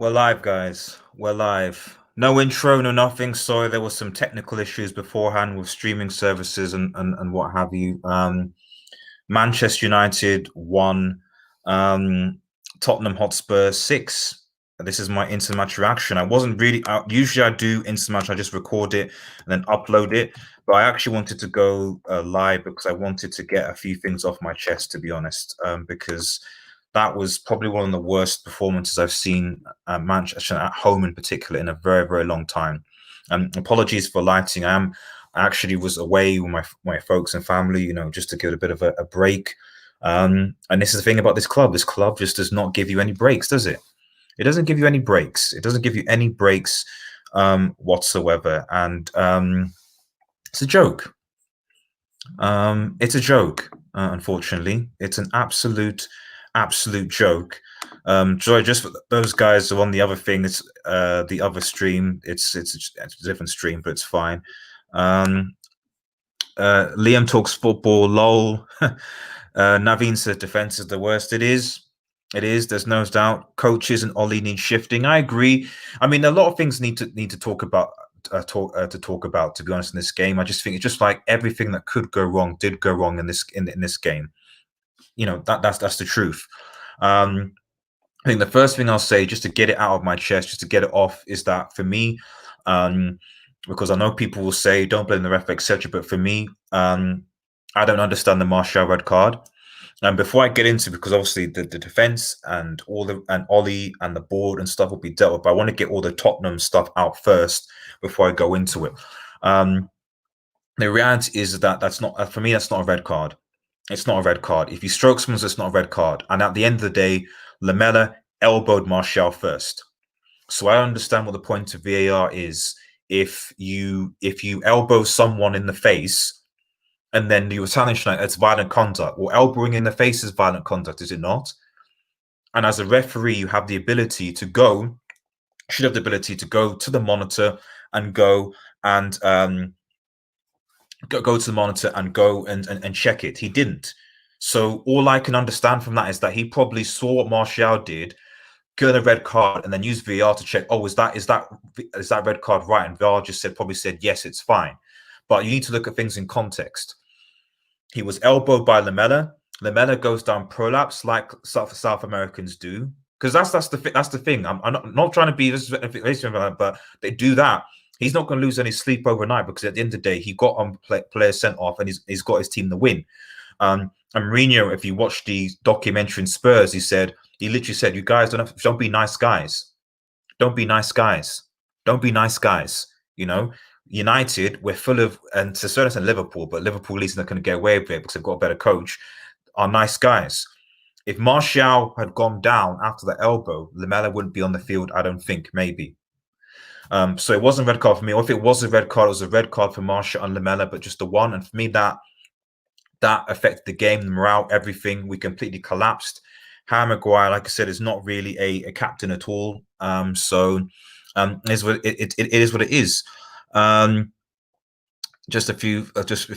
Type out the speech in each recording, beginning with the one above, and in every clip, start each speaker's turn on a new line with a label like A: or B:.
A: We're live, guys. We're live. No intro, no nothing. Sorry, there was some technical issues beforehand with streaming services and what have you. Manchester United won. Tottenham Hotspur 6. This is my instant match reaction. I wasn't really. Usually, I do instant match. I just record it and then upload it. But I actually wanted to go live because I wanted to get a few things off my chest, to be honest. Because that was probably one of the worst performances I've seen at Manchester at home in particular in a very, very long time. Apologies for lighting. I actually was away with my folks and family, just to give it a bit of a break. And this is the thing about this club. This club just does not give you any breaks, does it? It doesn't give you any breaks. It doesn't give you any breaks whatsoever. And it's a joke. It's a joke, unfortunately. It's an absolute joke. Sorry, just for those guys who are on the other thing, it's the other stream. It's a different stream, but it's fine. Liam talks football, lol. Naveen says defense is the worst. It is. It is. There's no doubt. Coaches and Ollie need shifting. I agree. I mean, a lot of things need to talk about. Talk about, to be honest, in this game. I just think it's just like everything that could go wrong did go wrong in this game. That's the truth. I think the first thing I'll say, just to get it out of my chest, just to get it off, is that for me, because I know people will say don't blame the ref, etc. But for me, I don't understand the Martial red card. And before I get into, because obviously the defense and Ollie and the board and stuff will be dealt with, but I want to get all the Tottenham stuff out first before I go into it. The reality is that that's not, for me, that's not a red card. It's not a red card. If you stroke someone, it's not a red card. And at the end of the day, Lamela elbowed Martial first. So I understand what the point of VAR is. If you elbow someone in the face and then you challenge like it's violent conduct. Well, elbowing in the face is violent conduct, is it not? And as a referee, you have the ability to go, should have the ability to go to the monitor and go and go to the monitor and go and check it. He didn't. So all I can understand from that is that he probably saw what Martial did, get a red card, and then use VAR to check. Oh, is that red card right? And VAR just probably said yes, it's fine. But you need to look at things in context. He was elbowed by Lamela. Lamela goes down prolapse like South Americans do, because that's the thing. I'm not trying to be but they do that. He's not going to lose any sleep overnight because at the end of the day, he got on players sent off and he's got his team to win. And Mourinho, if you watch the documentary in Spurs, he literally said, "You guys don't be nice guys. Don't be nice guys. Don't be nice guys." United, we're full of, and to a certain extent Liverpool, but Liverpool at least not going to get away with it because they've got a better coach, are nice guys. If Martial had gone down after the elbow, Lamela wouldn't be on the field, I don't think, maybe. So it wasn't a red card for me. Or if it was a red card, it was a red card for Martial and Lamela, but just the one. And for me, that affected the game, the morale, everything. We completely collapsed. Harry Maguire, like I said, is not really a captain at all. It is what it is. What it is. Just a few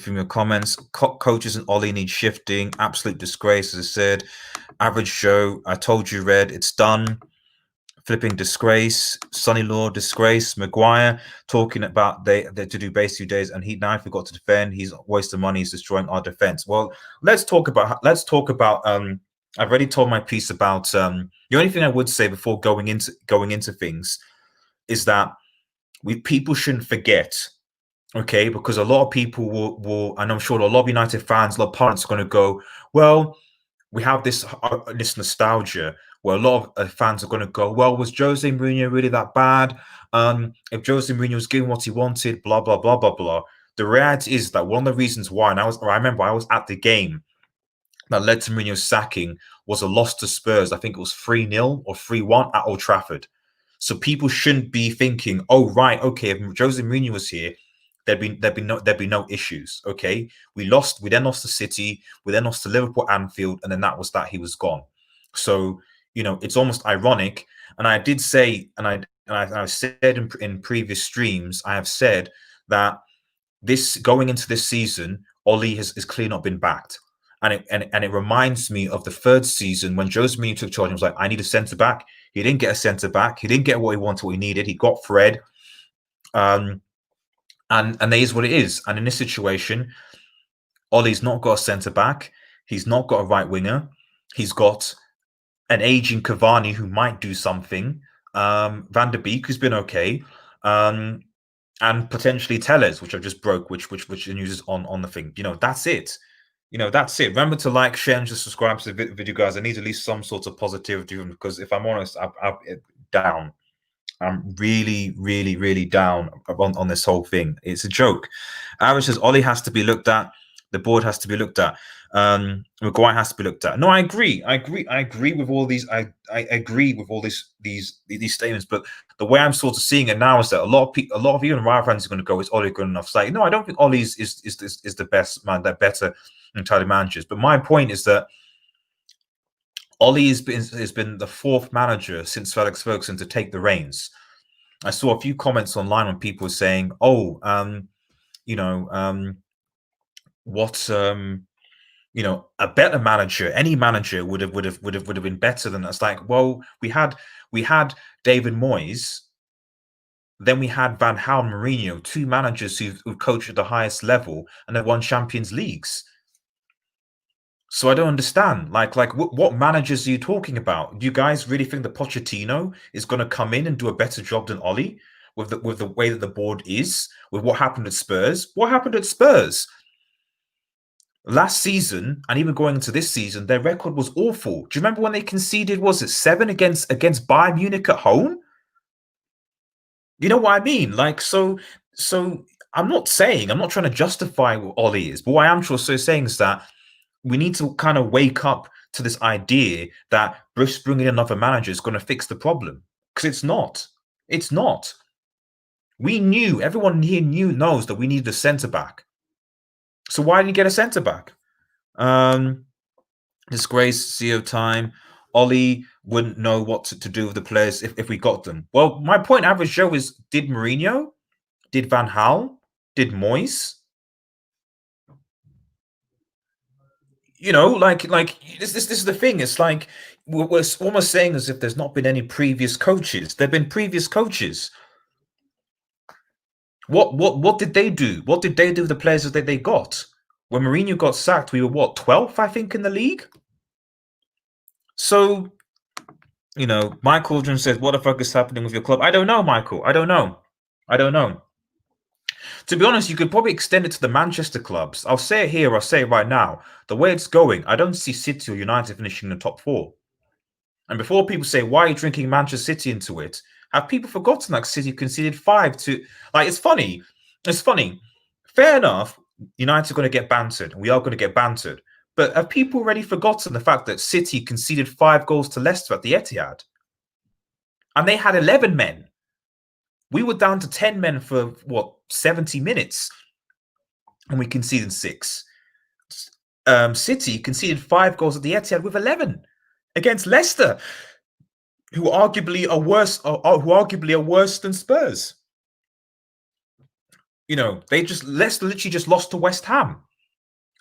A: more comments. Coaches and Ollie need shifting. Absolute disgrace, as I said. Average Joe, I told you, Red. It's done. Flipping disgrace. Sonny Law, disgrace. Maguire talking about they to do base 2 days, and now if we got to defend, he's wasting money. He's destroying our defense. Well, let's talk about. I've already told my piece about. The only thing I would say before going into things is that people shouldn't forget, okay? Because a lot of people will, and I'm sure a lot of United fans, a lot of parents are going to go, well, we have this nostalgia where a lot of fans are going to go, well, was Jose Mourinho really that bad? If Jose Mourinho was getting what he wanted, blah, blah, blah, blah, blah. The reality is that one of the reasons why, and I remember I was at the game that led to Mourinho's sacking, was a loss to Spurs. I think it was 3-0 or 3-1 at Old Trafford. So people shouldn't be thinking, oh, right, okay, if Jose Mourinho was here, there'd be no issues. Okay. We then lost to City, we then lost to Liverpool, Anfield, and then that was that. He was gone. So, it's almost ironic. And I did say, and I said in previous streams, I have said that this going into this season, Ollie has clearly not been backed. And it reminds me of the third season when Jose Mourinho took charge and was like, I need a centre back. He didn't get a centre back. He didn't get what he wanted, what he needed. He got Fred, and that is what it is. And in this situation, Ollie's not got a centre back. He's not got a right winger. He's got an aging Cavani who might do something. Van der Beek, who's been okay. And potentially Tellez, which I just broke, which uses on the thing. That's it. That's it. Remember to like, share, and just subscribe to the video, guys. I need at least some sort of positivity, because if I'm honest, I'm down. I'm really, really, really down on this whole thing. It's a joke. Aaron says Ollie has to be looked at. The board has to be looked at. Maguire has to be looked at. No, I agree. I agree with all these. I agree with all these statements. But the way I'm sort of seeing it now is that a lot of even Rival fans are going to go, "Is Ollie good enough?" It's like, no, I don't think Ollie is the best man. They're better entirely managers. But my point is that Ollie has been the fourth manager since Felix Ferguson to take the reins. I saw a few comments online when people were saying, "Oh, a better manager, any manager would have been better than us." Like, well, we had David Moyes, then we had Van Gaal, Mourinho, two managers who've coached at the highest level and have won Champions Leagues. So I don't understand. Like what managers are you talking about? Do you guys really think that Pochettino is going to come in and do a better job than Ollie with the way that the board is, with what happened at Spurs? What happened at Spurs? Last season, and even going into this season, their record was awful. Do you remember when they conceded, was it 7 against Bayern Munich at home? You know what I mean? Like, so I'm not trying to justify what Ollie is, but what I am also saying is that we need to kind of wake up to this idea that bringing another manager is going to fix the problem, because it's not. It's not. Everyone here knows that we need a centre back. So why didn't you get a centre back? Disgrace, CEO time. Ollie wouldn't know what to do with the players if we got them. Well, my point, Average Joe, is: did Mourinho? Did Van Gaal? Did Moyes? This is the thing. It's like we're almost saying as if there's not been any previous coaches. There've been previous coaches. What did they do? What did they do with the players that they got? When Mourinho got sacked, we were 12th, I think, in the league. So, Michael Aldrin says, "What the fuck is happening with your club?" I don't know, Michael. I don't know. To be honest, you could probably extend it to the Manchester clubs. I'll say it here, I'll say it right now. The way it's going, I don't see City or United finishing in the top 4. And before people say, "Why are you drinking Manchester City into it?" have people forgotten that City conceded 5 to... Like, it's funny. It's funny. Fair enough, United are going to get bantered. We are going to get bantered. But have people already forgotten the fact that City conceded 5 goals to Leicester at the Etihad? And they had 11 men. We were down to 10 men for, 70 minutes? And we conceded 6. City conceded 5 goals at the Etihad with 11 against Leicester, who arguably are worse than Spurs. Leicester literally just lost to West Ham.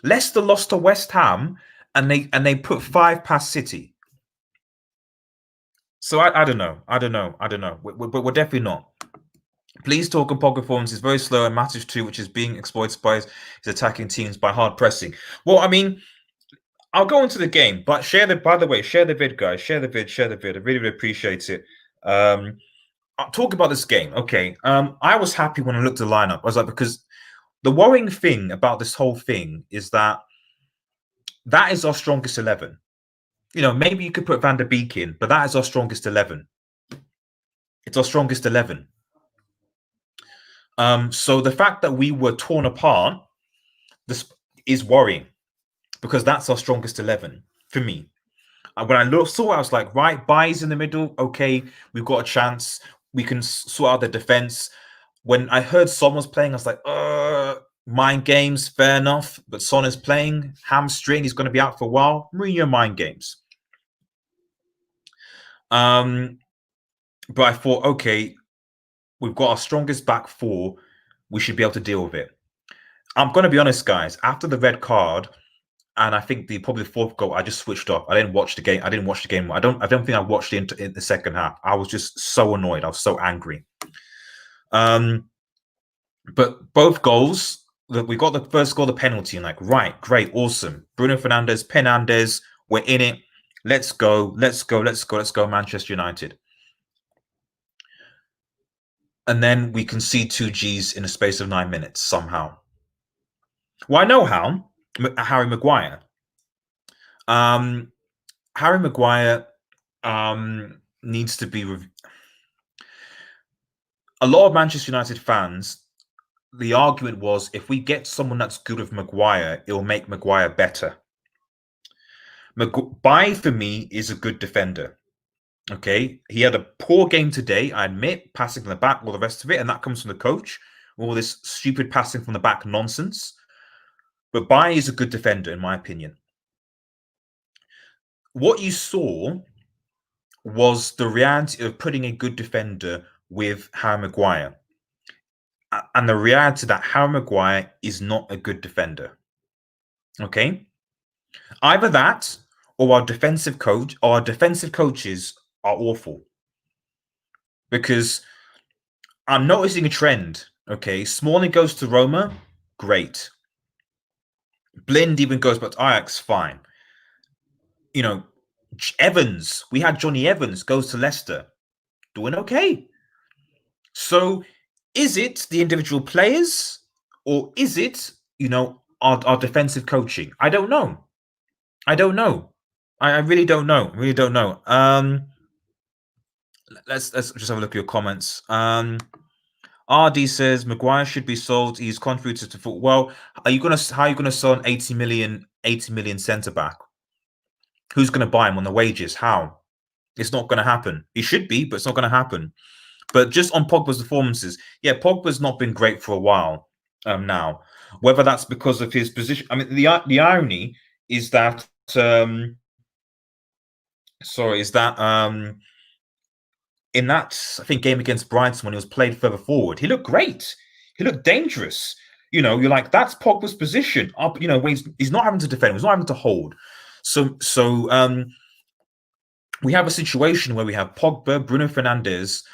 A: Leicester lost to West Ham, and they put 5 past City. So I don't know. We're definitely not. Please talk on Pogba performance is very slow and Matic too, which is being exploited by his attacking teams by hard pressing. Well, I mean, I'll go into the game, but share the vid, guys. Share the vid. I really, really appreciate it. I'll talk about this game. Okay. I was happy when I looked at the lineup. I was like, because the worrying thing about this whole thing is that is our strongest 11. Maybe you could put Van der Beek in, but that is our strongest 11. It's our strongest 11. So the fact that we were torn apart, this is worrying, because that's our strongest 11 for me. When I saw it, I was like, right, Bailly's in the middle. Okay, we've got a chance. We can sort out the defense. When I heard Son was playing, I was like, mind games, fair enough. But Son is playing, hamstring, he's going to be out for a while. Mourinho mind games. But I thought, okay, we've got our strongest back 4. We should be able to deal with it. I'm going to be honest, guys. After the red card, And I think probably the fourth goal, I just switched off. I didn't watch the game. I didn't watch the game. I don't think I watched it in the second half. I was just so annoyed. I was so angry. But both goals, we got the first goal, the penalty, and like, right, great, awesome. Bruno Fernandes, we're in it. Let's go, Manchester United. And then we concede 2 Gs in a space of 9 minutes somehow. Well, I know how. Harry Maguire. Harry Maguire needs to be. A lot of Manchester United fans, the argument was, if we get someone that's good with Maguire, it will make Maguire better. Maguire, for me, is a good defender. Okay, he had a poor game today, I admit, passing from the back, all the rest of it, and that comes from the coach, all this stupid passing from the back nonsense. But Bailly is a good defender, in my opinion. What you saw was the reality of putting a good defender with Harry Maguire. And the reality that Harry Maguire is not a good defender. Okay? Either that, or our defensive coach, or our defensive coaches are awful. Because I'm noticing a trend. Okay, Smalling goes to Roma, great. Blind even goes back to Ajax, fine. You know, Evans, we had Johnny Evans goes to Leicester, doing okay. So, is it the individual players, or is it, our defensive coaching? I don't know. I don't know. I really don't know. Really don't know. Let's just have a look at your comments. RD says Maguire should be sold. He's contributed to football. Well, how are you gonna sell an 80 million centre back? Who's gonna buy him on the wages? How? It's not gonna happen. He should be, but it's not gonna happen. But just on Pogba's performances, yeah, Pogba's not been great for a while now. Whether that's because of his position, I mean, the irony is that in that, I think, game against Brighton when he was played further forward, he looked great. He looked dangerous. You're like, that's Pogba's position. Up, when he's not having to defend, he's not having to hold. So we have a situation where we have Pogba, Bruno Fernandes,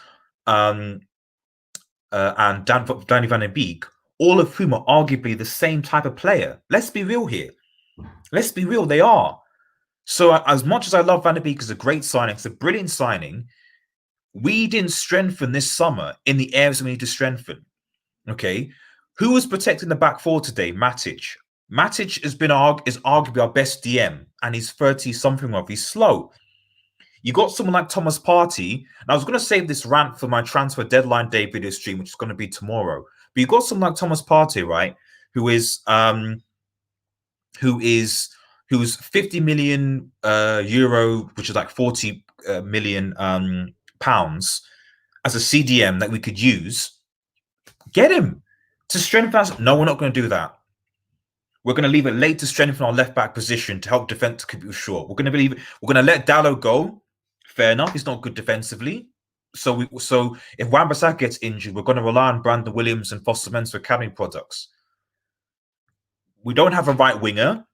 A: and Danny Van de Beek, all of whom are arguably the same type of player. Let's be real here. Let's be real, they are. So as much as I love Van de Beek as a great signing, it's a brilliant signing, we didn't strengthen this summer in the areas we need to strengthen. Okay, who was protecting the back four today? Matic. Matic is arguably our best DM, and he's 30-something off. He's slow. You got someone like Thomas Partey, and I was going to save this rant for my transfer deadline day video stream, which is going to be tomorrow. But you got someone like Thomas Partey, right? Who's 50 million euro, which is like 40 million pounds, as a CDM that we could use. Get him to strengthen us. No, we're not going to do that. We're going to leave it late to strengthen our left back position to help defense to keep it short. We're going to let Dallo go. Fair enough. He's not good defensively. So if Wan-Bissaka gets injured, we're going to rely on Brandon Williams and Foster Mensah Academy products. We don't have a right winger.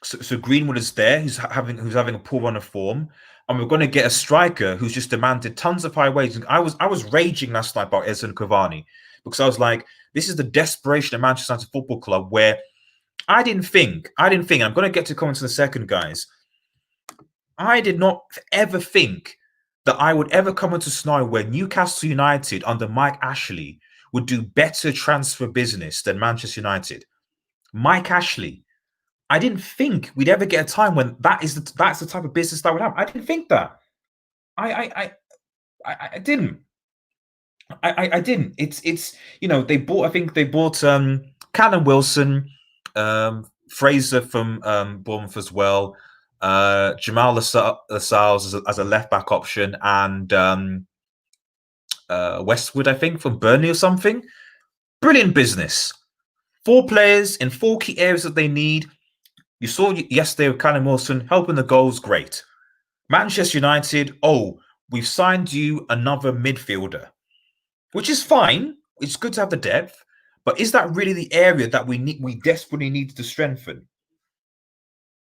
A: So Greenwood is there, who's having a poor run of form, and we're going to get a striker who's just demanded tons of high wages. I was raging last night about Edson Cavani because I was like, this is the desperation of Manchester United Football Club, where I didn't think. I'm going to get to comments in a second, guys. I did not ever think that I would ever come into a scenario where Newcastle United under Mike Ashley would do better transfer business than Manchester United. Mike Ashley. I didn't think we'd ever get a time when that's the type of business that would happen. I didn't think that. I didn't. I didn't. It's they bought Callum Wilson, Fraser from Bournemouth as well, Jamal Lascelles as a left back option, and Westwood, I think, from Burnley or something. Brilliant business. 4 players in 4 key areas that they need. You saw yesterday with Callum Wilson helping the goals, great. Manchester United, we've signed you another midfielder, which is fine. It's good to have the depth, but is that really the area that we desperately need to strengthen?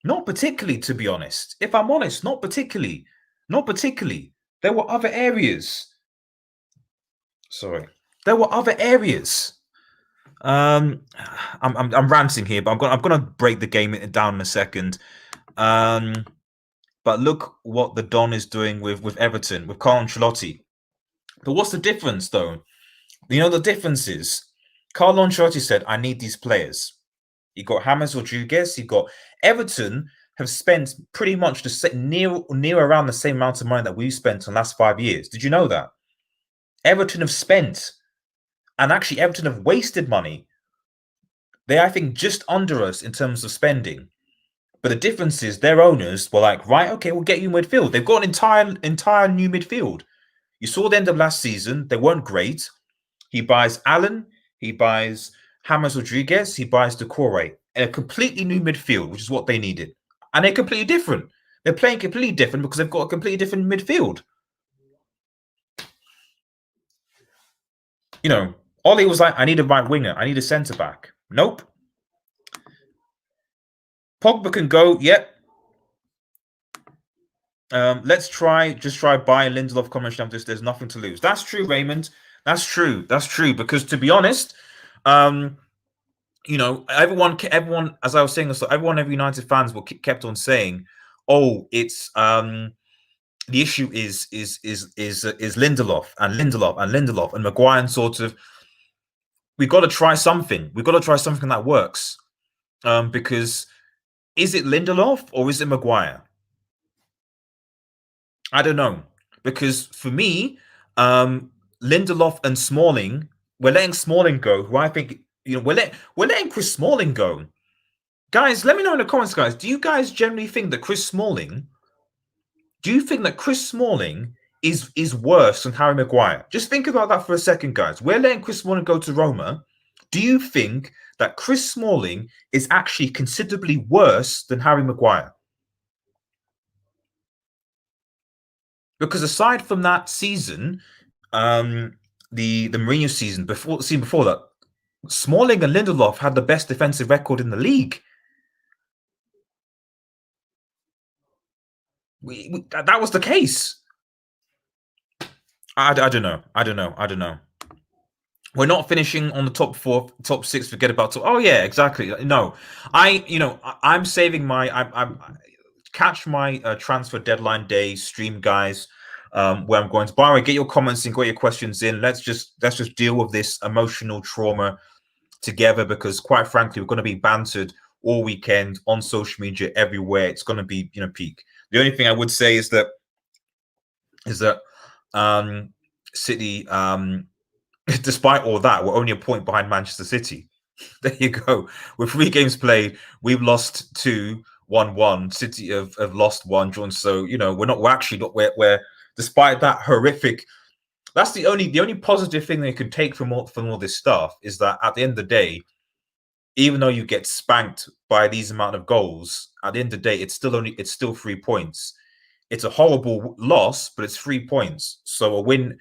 A: Not particularly, to be honest. If I'm honest, not particularly. Not particularly. There were other areas. Sorry. There were other areas. I'm ranting here, but I'm gonna break the game down in a second. But look what the Don is doing with Everton, with Carlo Ancelotti. But what's the difference, though? You know, the difference is Carlo Ancelotti said, I need these players. You got James Rodriguez, you got Everton have spent pretty much the same, near around the same amount of money that we've spent in the last 5 years. Did you know that? Everton have spent, and actually Everton have wasted money. They're, I think, just under us in terms of spending. But the difference is their owners were like, right, okay, we'll get you midfield. They've got an entire new midfield. You saw the end of last season, they weren't great. He buys Allen, he buys James Rodriguez, he buys Decore. A completely new midfield, which is what they needed. And they're completely different. They're playing completely different because they've got a completely different midfield. You know, Ollie was like, I need a right winger. I need a centre back. Nope. Pogba can go. Yep. Let's just try buying Lindelof, coming after this. There's nothing to lose. That's true, Raymond. That's true. That's true. Because to be honest, you know, everyone, as I was saying, so every United fans were kept on saying, "Oh, it's the issue is Lindelof and Lindelof and Maguire." And sort of, we got to try something. We got to try something that works. Because is it Lindelof or is it Maguire? I don't know, because for me, Lindelof and Smalling, we're letting Smalling go. Who I think, you know, we're letting Chris Smalling go. Guys, let me know in the comments, guys. Do you guys generally think that Chris Smalling? Do you think that Chris Smalling is worse than Harry Maguire? Just think about that for a second, guys. We're letting Chris Smalling go to Roma. Do you think that Chris Smalling is actually considerably worse than Harry Maguire? Because aside from that season, the Mourinho season before that, Smalling and Lindelof had the best defensive record in the league. That was the case. I don't know. I don't know. We're not finishing on the top 4, top 6. Forget about top. Oh yeah, exactly. No, I'm saving my. I'm catch my transfer deadline day stream, guys. Where I'm going to. Byron, get your comments and get your questions in. Let's just deal with this emotional trauma together, because quite frankly, we're going to be bantered all weekend on social media everywhere. It's going to be, you know, peak. The only thing I would say is that City, despite all that, we're only a point behind Manchester City. There you go. With 3 games played, we've lost 2, 1-1. City have lost 1, drawn. So, you know, we're actually not where despite that horrific. That's the only positive thing they can take from all this stuff, is that at the end of the day, even though you get spanked by these amount of goals, at the end of the day, it's still 3 points. It's a horrible loss, but it's 3 points. So a win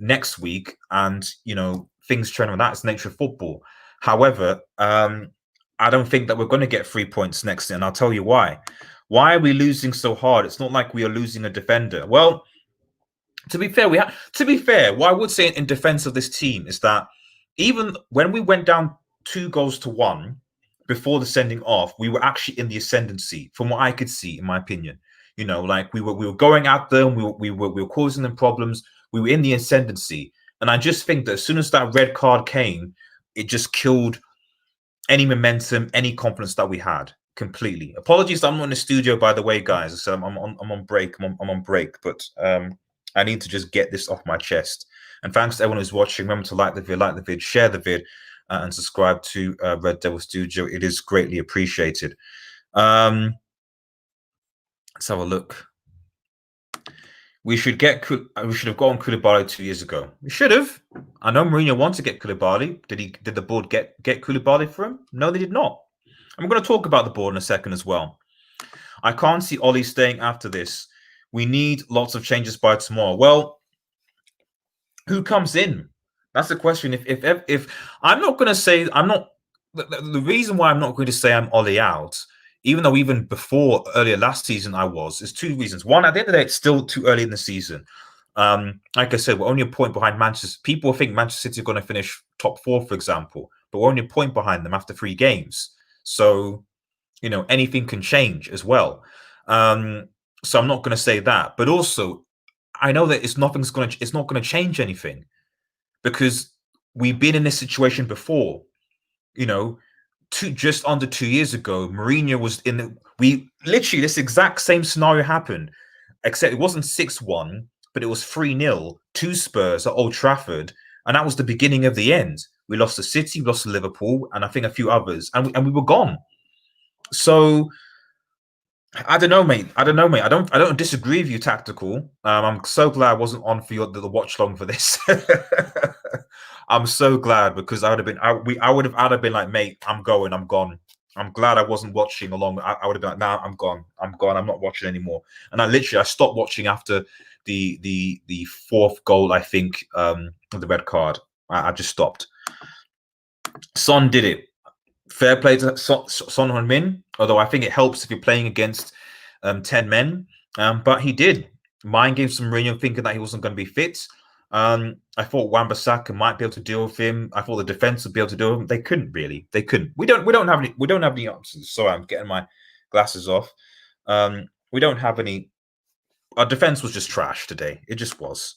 A: next week, and you know, things turn on. That's the nature of football. However, I don't think that we're going to get 3 points next year, and I'll tell you why. Why are we losing so hard? It's not like we are losing a defender. Well, to be fair, what I would say in defense of this team is that even when we went down 2-1 before the sending off, we were actually in the ascendancy, from what I could see, in my opinion. You know, like we were going at them, we were causing them problems. We were in the ascendancy, and I just think that as soon as that red card came, it just killed any momentum, any confidence that we had completely. Apologies, I'm not in the studio, by the way, guys. So I'm on break. I'm on break, but I need to just get this off my chest. And thanks to everyone who's watching. Remember to like the vid, share the vid, and subscribe to Red Devil Studio. It is greatly appreciated. Let's have a look. We should have gotten Koulibaly 2 years ago. We should have. I know Mourinho wanted to get Koulibaly. Did the board get Koulibaly for him? No, they did not. I'm going to talk about the board in a second as well. I can't see Ollie staying after this. We need lots of changes by tomorrow. Well, who comes in? That's the question. If I'm not going to say, I'm not. The reason why I'm not going to say I'm Ollie out even though even before earlier last season there's two reasons. One, at the end of the day, it's still too early in the season. Like I said, we're only a point behind Manchester. People think Manchester City are going to finish top 4, for example, but we're only a point behind them after 3 games. So, anything can change as well. So I'm not going to say that, but also I know that it's not going to change anything, because we've been in this situation before. Just under 2 years ago, Mourinho was we literally, this exact same scenario happened, except it wasn't 6-1, but it was 3-0 to Spurs at Old Trafford, and that was the beginning of the end. We lost to City, we lost to Liverpool, and I think a few others, and we were gone. So I don't know, mate. I don't disagree with you, Tactical. I'm so glad I wasn't on for the watch long for this. I'm so glad, because I would have been like, mate, I'm gone. I'm glad I wasn't watching along. I would have been like, nah, I'm gone. I'm not watching anymore. And I stopped watching after the 4th goal, I think, the red card. I just stopped. Son did it. Fair play to Son Heung-min, although I think it helps if you're playing against 10 men. But he did. Mind games from Mourinho, thinking that he wasn't going to be fit. I thought Wan-Bissaka might be able to deal with him. I thought the defense would be able to deal with him. They couldn't really. They couldn't. We don't have any options. Sorry, I'm getting my glasses off. We don't have any. Our defense was just trash today. It just was.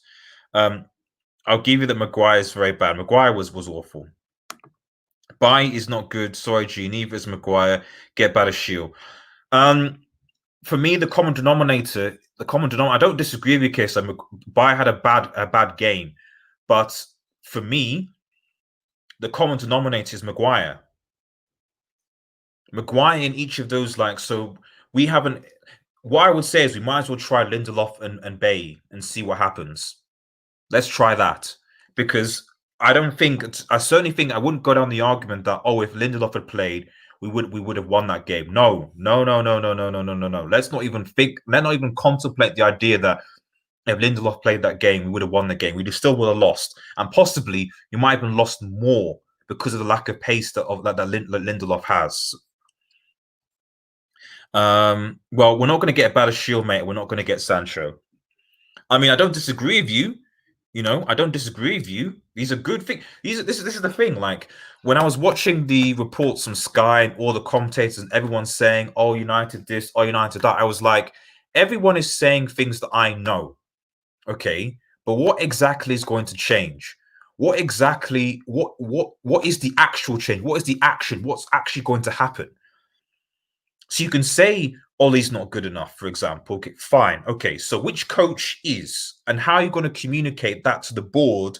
A: I'll give you that Maguire is very bad. Maguire was awful. Bai is not good. Sorry, G. Neither is Maguire. Get better, Shield. For me, the common denominator. I don't disagree with you, Case. Bai had a bad game, but for me, the common denominator is Maguire. Maguire in each of those, so we haven't. What I would say is we might as well try Lindelof and Bay and see what happens. Let's try that, because I certainly think I wouldn't go down the argument that, if Lindelof had played, we would have won that game. No. Let's not even contemplate the idea that if Lindelof played that game, we would have won the game. We still would have lost, and possibly you might have even lost more because of the lack of pace that Lindelof has. Well, we're not going to get a better Shield, mate. We're not going to get Sancho. I mean, I don't disagree with you. I don't disagree with you. These are good things. This is the thing. Like, when I was watching the reports from Sky and all the commentators and everyone saying, "Oh, United this, oh, United that," I was like, everyone is saying things that I know. Okay, but what exactly is going to change? What is the actual change? What is the action? What's actually going to happen? So you can say Ollie's not good enough, for example. Okay, fine. Okay, so which coach is, and how are you going to communicate that to the board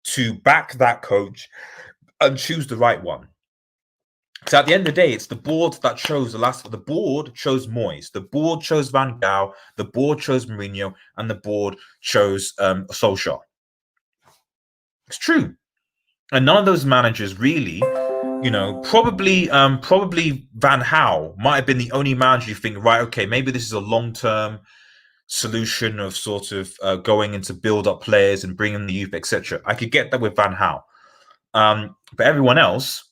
A: to back that coach and choose the right one? So at the end of the day, it's the board that chose the board chose Moyes, the board chose Van Gaal, the board chose Mourinho, and the board chose Solskjaer. It's true. And none of those managers really, probably Van Gaal might have been the only manager you think, right, okay, maybe this is a long-term solution of sort of going into build up players and bringing the youth, etc. I could get that with Van Gaal. But everyone else,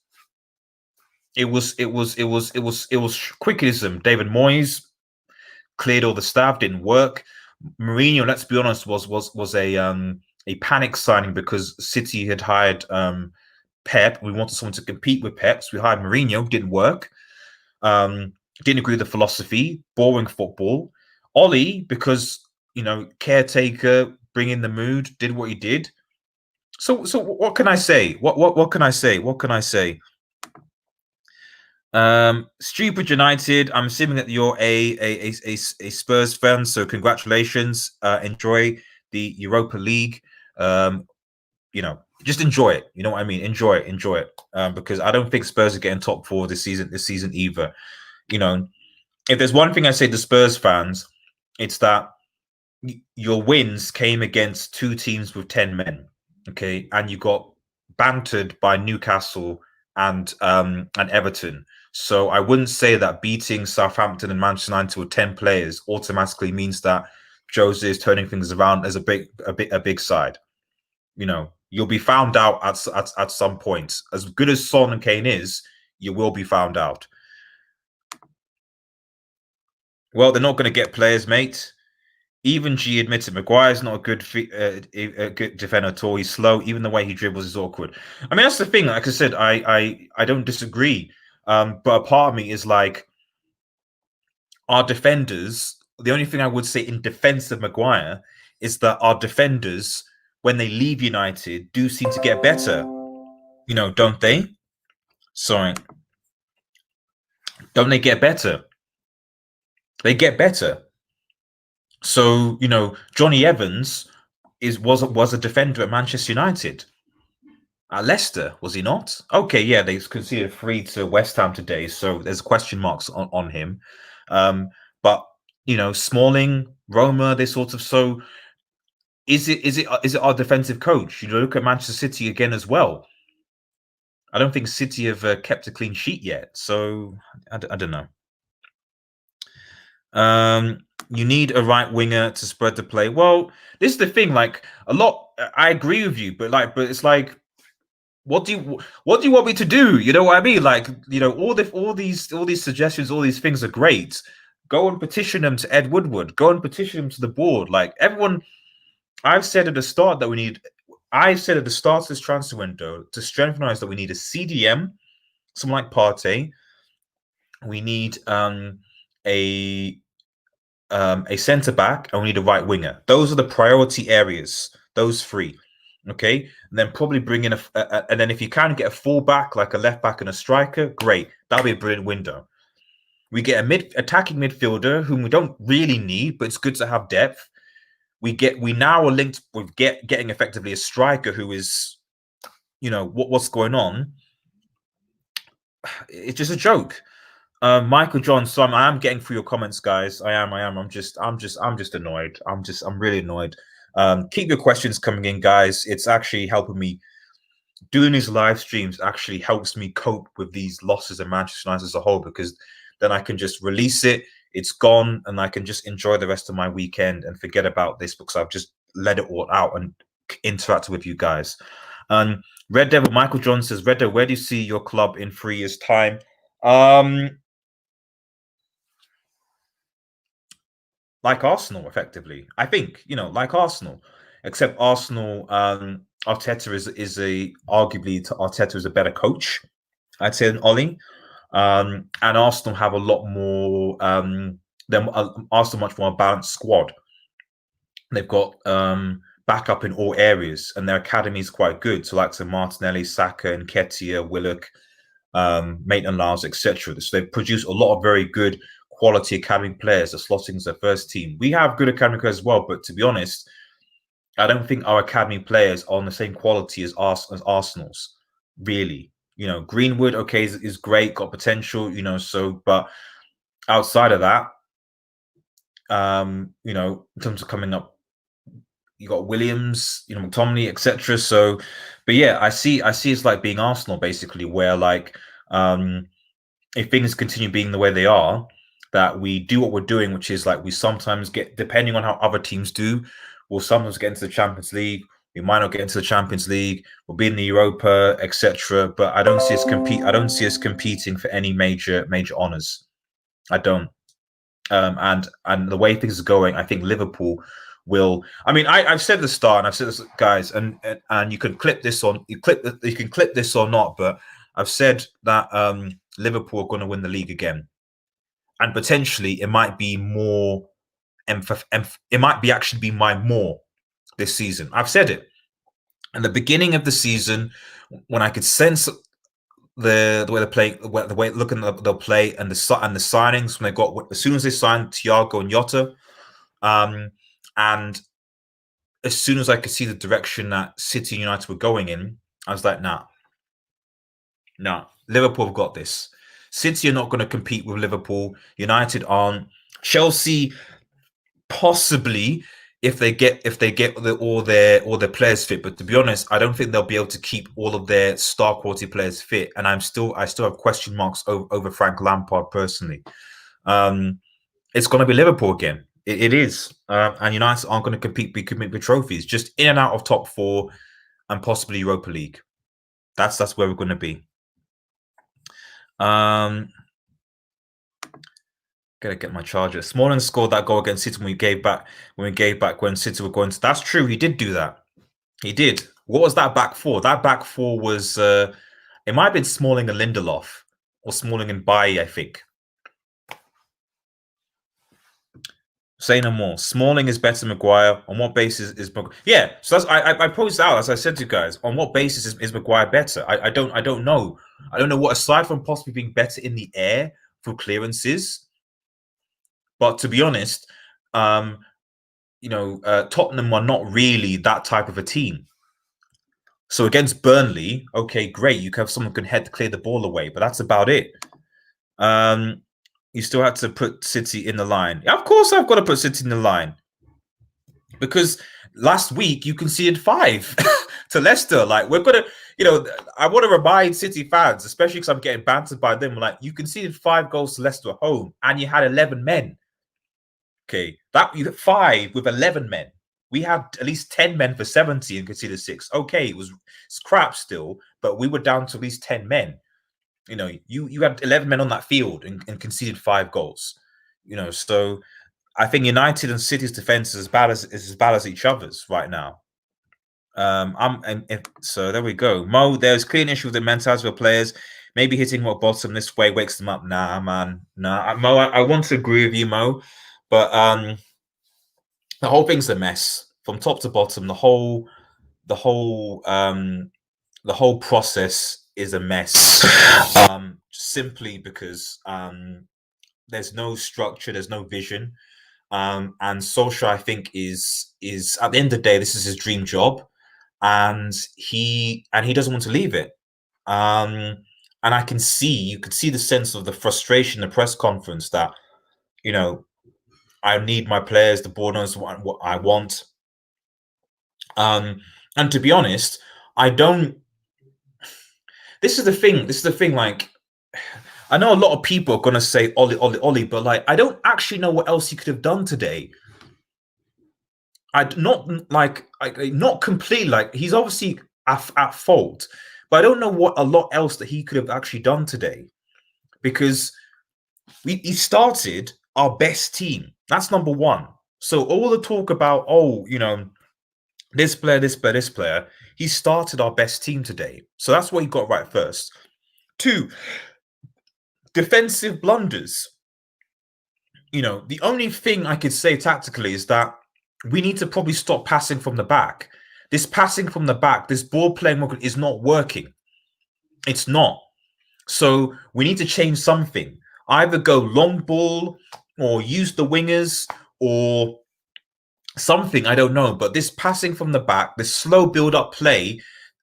A: it was quickism. David Moyes cleared all the staff, didn't work. Mourinho, let's be honest, was a panic signing because City had hired Pep. We wanted someone to compete with Pep, so we hired Mourinho. Didn't work. Didn't agree with the philosophy. Boring football. Ollie, because caretaker, bring in the mood, did what he did. So what can I say? What can I say? What can I say? Stupid United. I'm assuming that you're a Spurs fan, so congratulations. Enjoy the Europa League. Just enjoy it. You know what I mean? Enjoy it. Because I don't think Spurs are getting top 4 this season either. If there's one thing I say to Spurs fans, it's that your wins came against 2 teams with 10 men. Okay, and you got bantered by Newcastle and Everton. So I wouldn't say that beating Southampton and Manchester United with 10 players automatically means that Jose is turning things around as a big side. You'll be found out at some point. As good as Son and Kane is, you will be found out. Well, they're not going to get players, mate. Even G admitted Maguire's not a good defender at all. He's slow. Even the way he dribbles is awkward. I mean, that's the thing. Like I said, I don't disagree. But a part of me is like, our defenders. The only thing I would say in defense of Maguire is that our defenders, when they leave United, do seem to get better. You know, don't they? Sorry, don't they get better? They get better. So you know, Johnny Evans was a defender at Manchester United. At Leicester, was he not? Okay, yeah, they conceded 3 to West Ham today, so there's question marks on him. But you know, Smalling, Roma, they sort of so. Is it our defensive coach? You know, look at Manchester City again as well. I don't think City have kept a clean sheet yet, so I don't know. You need a right winger to spread the play. Well, this is the thing. Like a lot, I agree with you, but it's like, what do you want me to do? You know what I mean? Like, you know, all these suggestions, all these things are great. Go and petition them to Ed Woodward. Go and petition them to the board. Like everyone, I've said at the start that we need. I said at the start of this transfer window to strengthen us that we need a CDM, someone like Partey. We need a centre back, and we need a right winger. Those are the priority areas. Those three, okay. And then probably bring in and then if you can get a full back, like a left back and a striker, great. That'll be a brilliant window. We get a attacking midfielder whom we don't really need, but it's good to have depth. We now are linked with getting effectively a striker who is, you know, what's going on. It's just a joke. Michael John, so I am getting through your comments, guys. I am. I'm just annoyed. I'm really annoyed. Keep your questions coming in, guys. It's actually helping me. Doing these live streams actually helps me cope with these losses in Manchester United as a whole, because then I can just release it. It's gone, and I can just enjoy the rest of my weekend and forget about this because I've just let it all out and interacted with you guys. Red Devil Michael John says, Red Devil, where do you see your club in 3 years' time? Like Arsenal, effectively. I think, you know, like Arsenal, except Arsenal, Arteta is arguably Arteta is a better coach, I'd say, than Ollie. And Arsenal have a lot more Arsenal much more balanced squad. They've got backup in all areas, and their academy is quite good. So like Martinelli, Saka, and Nketiah, Willock, Maitland-Niles, etc. So they produce a lot of very good quality academy players that slotting into their first team. We have good academy players as well, but to be honest, I don't think our academy players are on the same quality as Arsenal's. Really, you know, Greenwood, okay, is great, got potential, you know. So, but outside of that, you know, in terms of coming up, you got Williams, you know, McTominay, etc. So, but yeah, I see it's like being Arsenal basically, where like if things continue being the way they are, that we do what we're doing, which is like we sometimes get, depending on how other teams do, we'll sometimes get into the Champions League. We might not get into the Champions League. We'll be in the Europa, etc. But I don't see us compete. I don't see us competing for any major honors. I don't. And the way things are going, I think Liverpool will. I mean, I've said at the start, and I've said this, guys, and you can clip this on. You can clip this or not, but I've said that Liverpool are going to win the league again, and potentially it might be more. It might be actually be my more this season. I've said it in the beginning of the season when I could sense the way they're playing, the way looking they'll play, and the signings when they got as soon as they signed Thiago and Jota, and as soon as I could see the direction that City and United were going in, I was like, nah, Liverpool have got this. City are not going to compete with Liverpool. United aren't. Chelsea possibly if they get all their players fit. But to be honest, I don't think they'll be able to keep all of their star quality players fit. And I still have question marks over Frank Lampard personally. It's going to be Liverpool again. It is, and United aren't going to compete with trophies. Just in and out of top 4, and possibly Europa League. That's where we're going to be. Gotta get my charger. Smalling scored that goal against City when we gave back when City were going to. That's true. He did do that. He did. What was that back four? That back four was it might have been Smalling and Lindelof or Smalling and Bailly, I think. Say no more. Smalling is better than Maguire. On what basis is yeah? So that's I posed out, as I said to you guys. On what basis is Maguire better? I don't know. I don't know what, aside from possibly being better in the air for clearances. But to be honest, Tottenham are not really that type of a team. So against Burnley, okay, great. You can have someone who can head to clear the ball away, but that's about it. You still had to put City in the line. Yeah, of course, I've got to put City in the line because last week you conceded 5 to Leicester. Like, we're gonna, I want to remind City fans, especially because I'm getting bantered by them. Like, you conceded 5 goals to Leicester at home, and you had 11 men. Okay, that you had 5 with 11 men. We had at least 10 men for 70 and conceded 6. Okay, it's crap still, but we were down to at least 10 men. You had 11 men on that field and conceded 5 goals. So I think United and City's defense is as bad as each other's right now. So there we go. Mo, there's clear issue with the mentality of players. Maybe hitting rock bottom this way wakes them up. Nah, man. Nah, Mo, I want to agree with you, Mo, but the whole thing's a mess from top to bottom. The whole process is a mess. Simply because there's no structure, there's no vision. And Solskjaer, I think, is at the end of the day, this is his dream job, and he doesn't want to leave it. And you could see the sense of the frustration in the press conference that, I need my players, the board knows what I want. And to be honest, I don't. This is the thing. Like, I know a lot of people are gonna say Ollie, but like, I don't actually know what else he could have done today. Not completely. Like, he's obviously at fault, but I don't know what a lot else that he could have actually done today, because he started our best team. That's number one. So all the talk about, this player, he started our best team today. So that's what he got right first. 2, defensive blunders. The only thing I could say tactically is that we need to probably stop passing from the back. This passing from the back, this ball playing is not working. It's not. So we need to change something. Either go long ball or use the wingers or something. I don't know. But this passing from the back, this slow build-up play,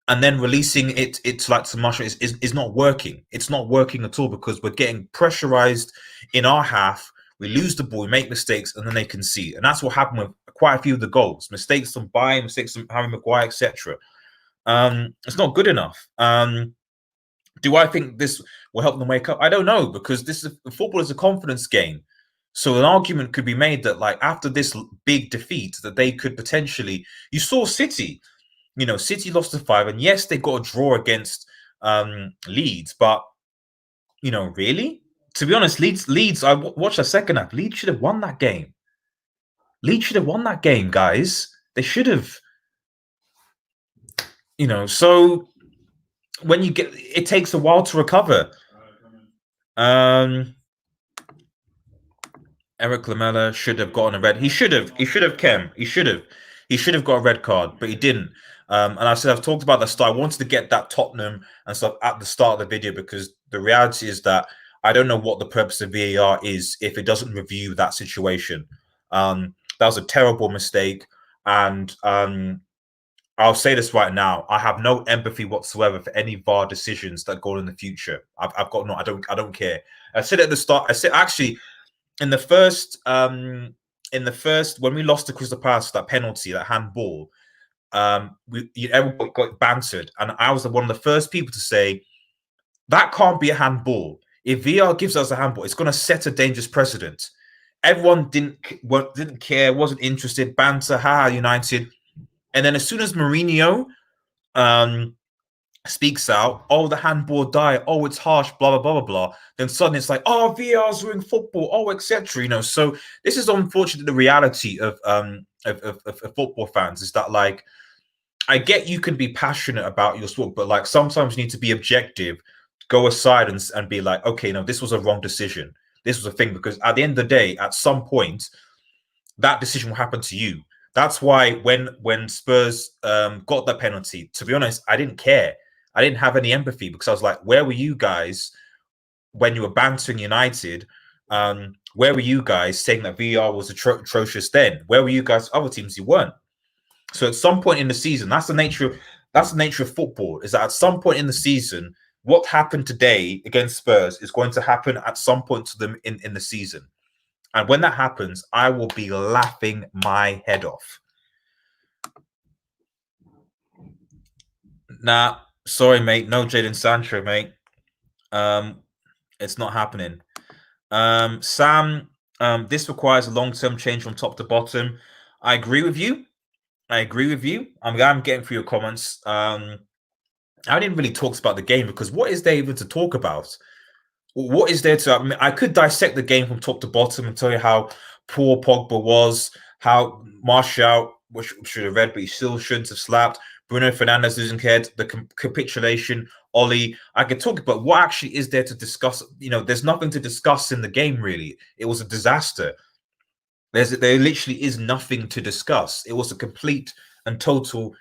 A: and then releasing it to like Samasha is not working. It's not working at all, because we're getting pressurized in our half. We lose the ball, we make mistakes, and then they concede. And that's what happened with quite a few of the goals. Mistakes from Bayern, mistakes from Harry Maguire, etc. It's not good enough. Do I think this will help them wake up? I don't know, because football is a confidence game. So an argument could be made that, like, after this big defeat, that they could potentially. You saw City. City lost to 5, and yes, they got a draw against Leeds, but really, to be honest, Leeds. I watched the second half. Leeds should have won that game. Leeds should have won that game, guys. They should have. So when you get, it takes a while to recover. Eric Lamela should have gotten a red. He should have. He should have got a red card, but he didn't. And I said, I've talked about the start. I wanted to get that Tottenham and stuff at the start of the video, because the reality is that I don't know what the purpose of VAR is if it doesn't review that situation. That was a terrible mistake, and I'll say this right now: I have no empathy whatsoever for any VAR decisions that go in the future. I've got no. I don't care. I said at the start. I said, actually, in the first when we lost to Crystal Palace, that penalty, that handball, everybody got bantered, and I was one of the first people to say that can't be a handball. If VAR gives us a handball, it's going to set a dangerous precedent. Everyone didn't care, wasn't interested. Banter, United, and then as soon as Mourinho speaks out, oh, the handball died, oh, it's harsh, blah, blah, blah, blah, blah. Then suddenly it's like, oh, VR's ruining football, oh, etc. You know, so this is unfortunately the reality of football fans is that, like, I get you can be passionate about your sport, but like sometimes you need to be objective, go aside and be like, okay, no, this was a wrong decision. This was a thing, because at the end of the day, at some point, that decision will happen to you. That's why when Spurs got that penalty, to be honest, I didn't care. I didn't have any empathy, because I was like, where were you guys when you were bantering United? Where were you guys saying that VAR was atrocious then? Where were you guys? Other teams, you weren't. So at some point in the season, that's the nature of football. Is that at some point in the season, what happened today against Spurs is going to happen at some point to them in the season. And when that happens, I will be laughing my head off. Nah, sorry, mate. No Jadon Sancho, mate. It's not happening. Sam, this requires a long-term change from top to bottom. I agree with you. I'm getting through your comments. I didn't really talk about the game, because what is there even to talk about? What is there to? I mean, I could dissect the game from top to bottom and tell you how poor Pogba was, how Martial, which should have read, but he still shouldn't have slapped. Bruno Fernandes losing head, the capitulation, Ollie. I could talk about what actually is there to discuss. You know, there's nothing to discuss in the game, really. It was a disaster. There literally is nothing to discuss. It was a complete and total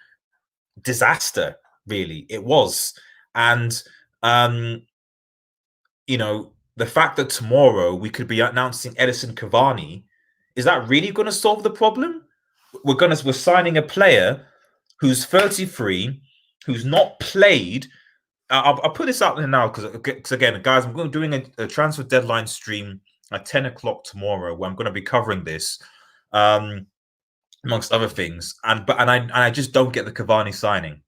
A: disaster, really. It was. And you know, the fact that tomorrow we could be announcing Edison Cavani, is that really going to solve the problem? We're signing a player who's 33, who's not played. I'll put this out there now, because again, guys, I'm going to be doing a transfer deadline stream at 10 o'clock tomorrow, where I'm going to be covering this, amongst other things. And I just don't get the Cavani signing.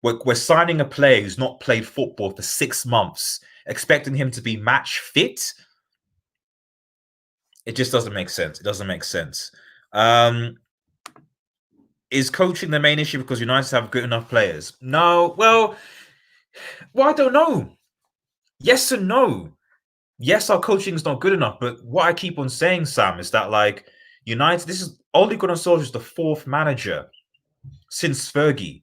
A: We're signing a player who's not played football for 6 months, expecting him to be match fit. It just doesn't make sense. It doesn't make sense. Is coaching the main issue because United have good enough players? No. Well, I don't know. Yes and no. Yes, our coaching is not good enough. But what I keep on saying, Sam, is that, like, United, this is Ole Gunnar Solskjaer is the 4th manager since Fergie.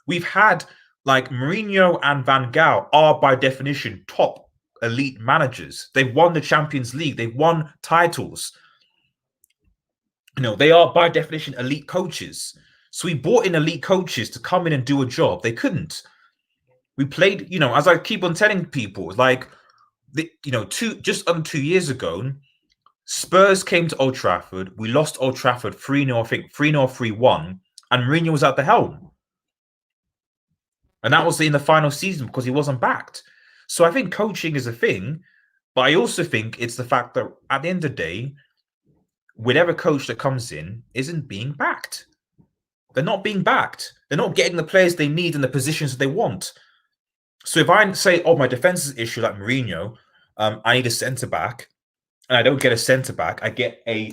A: We've had, like, Mourinho and Van Gaal are by definition top elite managers. They've won the Champions League. They've won titles. You know, they are by definition elite coaches. So we brought in elite coaches to come in and do a job. They couldn't. We played, you know, as I keep on telling people, like, just under 2 years ago, Spurs came to Old Trafford. We lost Old Trafford 3-0, I think 3-0, 3-1, and Mourinho was at the helm. And that was in the final season because he wasn't backed. So I think coaching is a thing, but I also think it's the fact that at the end of the day, whatever coach that comes in isn't being backed. They're not being backed. They're not getting the players they need in the positions that they want. So if I say, oh, my defense is an issue like Mourinho, I need a centre back, and I don't get a centre back, I get I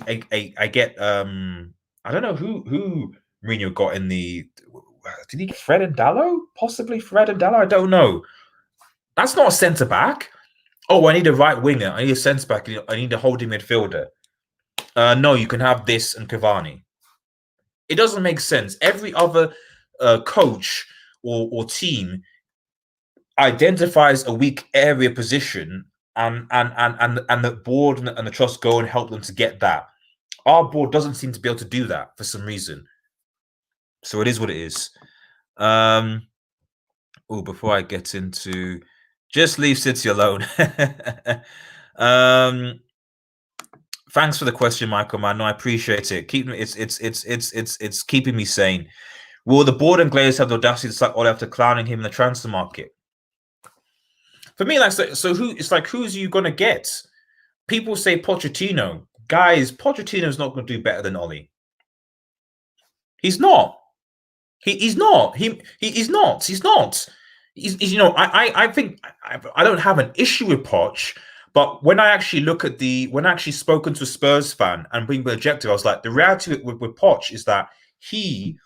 A: don't know who Mourinho got in the. Did he get Fred and Dallo? Possibly Fred and Dallo? I don't know. That's not a centre back. Oh, I need a right winger. I need a centre back. I need a holding midfielder. No, you can have this and Cavani. It doesn't make sense. Every other coach or team identifies a weak area position, and the board and the trust go and help them to get that. Our board doesn't seem to be able to do that for some reason. So it is what it is. Before I get into, just leave City alone. Thanks for the question, Michael. Man, no, I appreciate it. It's keeping me sane. Will the board and Glazers have the audacity to sack Ole after clowning him in the transfer market? For me, like, so who? It's like, who's you gonna get? People say Pochettino. Guys, Pochettino's not going to do better than Ole. He's not. He's not. He's not. He's not. He's, you know, I think I don't have an issue with Poch, but when I actually look at when I actually spoken to a Spurs fan and being objective, I was like, the reality with Poch is that he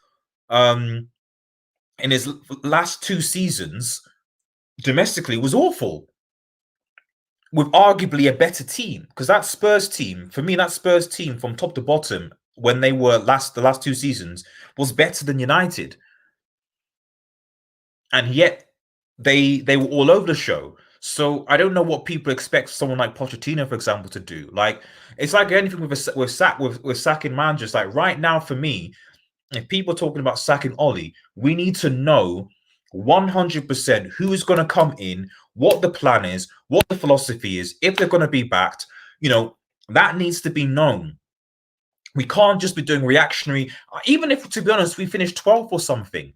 A: in his last 2 seasons domestically was awful. With arguably a better team, because that Spurs team, for me, that Spurs team from top to bottom, when they were the last 2 seasons, was better than United, and yet they were all over the show. So I don't know what people expect someone like Pochettino, for example, to do. Like, it's like anything with sacking managers. Like right now, for me, if people are talking about sacking Ollie, we need to know 100% who is going to come in, what the plan is, what the philosophy is, if they're going to be backed. That needs to be known. We can't just be doing reactionary. Even if, to be honest, we finish 12th or something.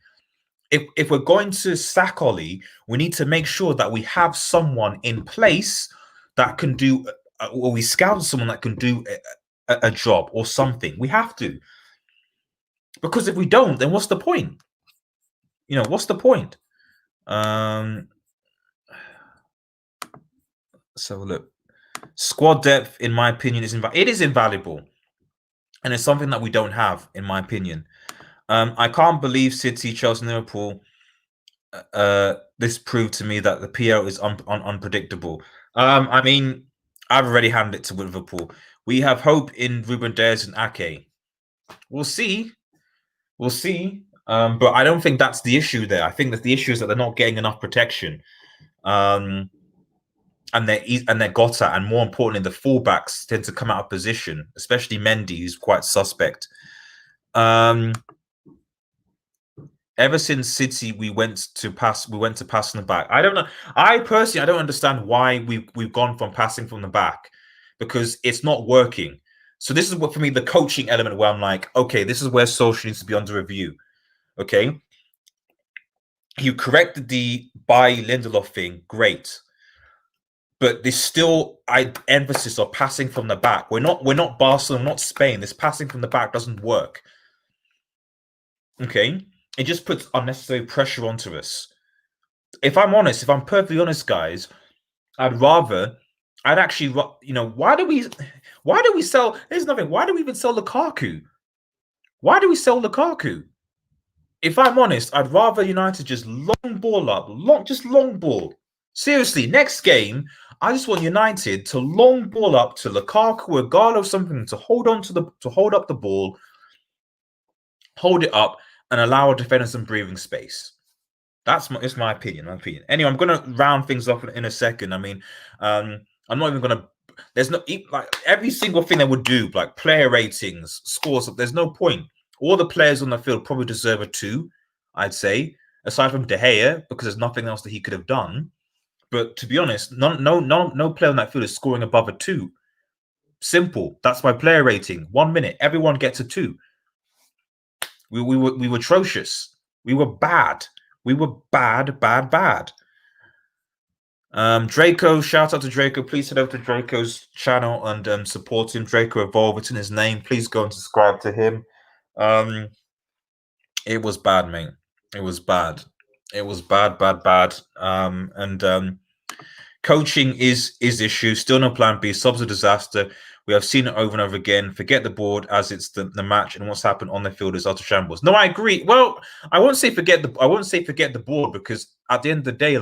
A: If we're going to sack Ollie, we need to make sure that we have someone in place that can do, or we scout someone that can do a job or something. We have to. Because if we don't, then what's the point? What's the point? So look, squad depth, in my opinion, it is invaluable, and it's something that we don't have, in my opinion. I can't believe City, Chelsea, and Liverpool. This proved to me that the PL is unpredictable. I mean, I've already handed it to Liverpool. We have hope in Ruben Dias and Ake. We'll see. We'll see. But I don't think that's the issue there. I think that the issue is that they're not getting enough protection. And they're Gotta, and more importantly, the fullbacks tend to come out of position, especially Mendy, who's quite suspect. Ever since City, we went to pass in the back. I don't know. I personally, I don't understand why we've gone from passing from the back, because it's not working. So this is what, for me, the coaching element, where I'm like, okay, this is where Solskjaer needs to be under review. Okay, you corrected the by Lindelof thing, great, but there's still emphasis on passing from the back. We're not Barcelona, not Spain. This passing from the back doesn't work. Okay, it just puts unnecessary pressure onto us. If I'm perfectly honest, guys, I'd actually, why do we sell? There's nothing. Why do we even sell Lukaku? Why do we sell Lukaku? If I'm honest, I'd rather United just long ball up, long ball. Seriously, next game, I just want United to long ball up to Lukaku or Gallo, something to hold up the ball, hold it up, and allow our defenders some breathing space. It's my opinion. Anyway, I'm gonna round things off in a second. I mean, I'm not even gonna. There's no, like, every single thing they would do, like player ratings, scores. There's no point. All the players on the field probably deserve a 2, I'd say, aside from De Gea, because there's nothing else that he could have done. But to be honest, no player on that field is scoring above a 2. Simple. That's my player rating. 1 minute, everyone gets a 2. We were atrocious. We were bad. We were bad. Draco, shout out to Draco. Please head over to Draco's channel and support him. Draco Evolve, it's in his name. Please go and subscribe to him. It was bad, mate. It was bad. It was bad. Coaching is issue. Still no plan B. Subs a disaster. We have seen it over and over again. Forget the board, as it's the match, and what's happened on the field is utter shambles. No, I agree. Well, I won't say forget the board, because at the end of the day,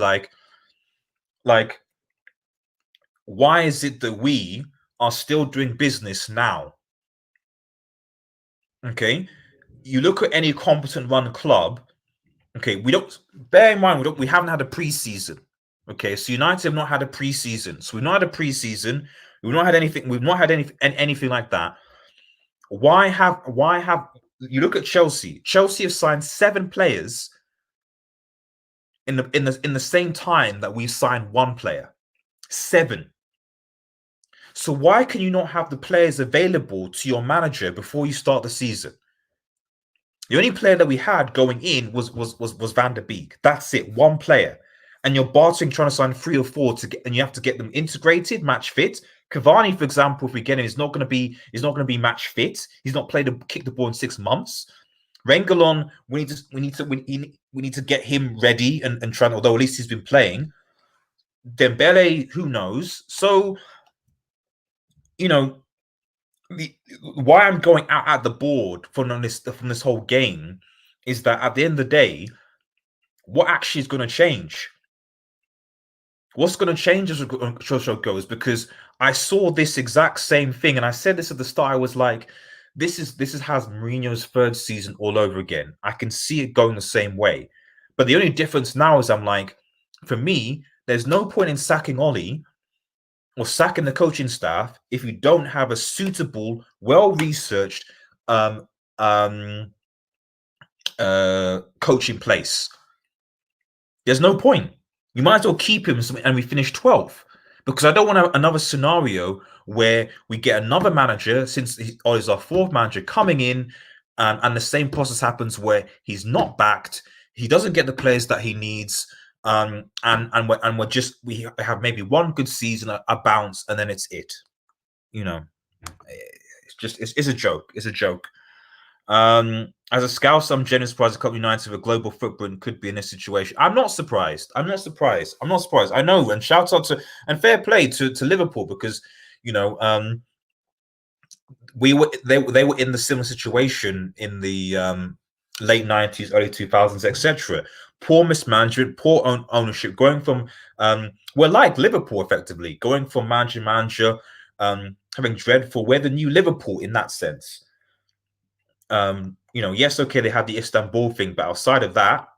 A: like, why is it that we are still doing business now? Okay, you look at any competent run club. Okay, we don't, bear in mind, we haven't had a preseason. Okay, so United have not had a preseason. So we've not had a preseason. We've not had anything like that. Why have you look at Chelsea? Chelsea have signed 7 players in the same time that we signed 1 player. 7. So why can you not have the players available to your manager before you start the season? The only player that we had going in was Van der Beek. That's it, 1 player. And you're bartering, trying to sign 3 or 4 and you have to get them integrated, match fit. Cavani, for example, if we get him, is not going to be match fit. He's not played kick the ball in 6 months. Rengelon, we need to get him ready and try. Although at least he's been playing. Dembele, who knows? So, why I'm going out at the board from this whole game is that at the end of the day, what actually is going to change? What's going to change as Solskjaer goes? Because I saw this exact same thing, and I said this at the start. I was like, this is has Mourinho's third season all over again. I can see it going the same way. But the only difference now is I'm like, for me, there's no point in sacking Ollie or sacking the coaching staff if you don't have a suitable, well-researched um, um, coach in place. There's no point. You might as well keep him and we finish 12th, because I don't want another scenario where we get another manager, since he's our fourth manager, coming in, and the same process happens where he's not backed, he doesn't get the players that he needs, and we have maybe one good season, a bounce, and then it's it. You know, it's a joke. It's a joke. As a scout, I'm genuinely surprised the Cup United with a global footprint could be in this situation. I'm not surprised. I'm not surprised. I know, and shout out to and fair play to Liverpool, because they were in the similar situation in the late 90s, early 2000s, etc. Poor mismanagement, poor ownership, going from we're like Liverpool effectively, going from manager, having dreadful. We're the new Liverpool in that sense. Yes, okay, they had the Istanbul thing, but outside of that,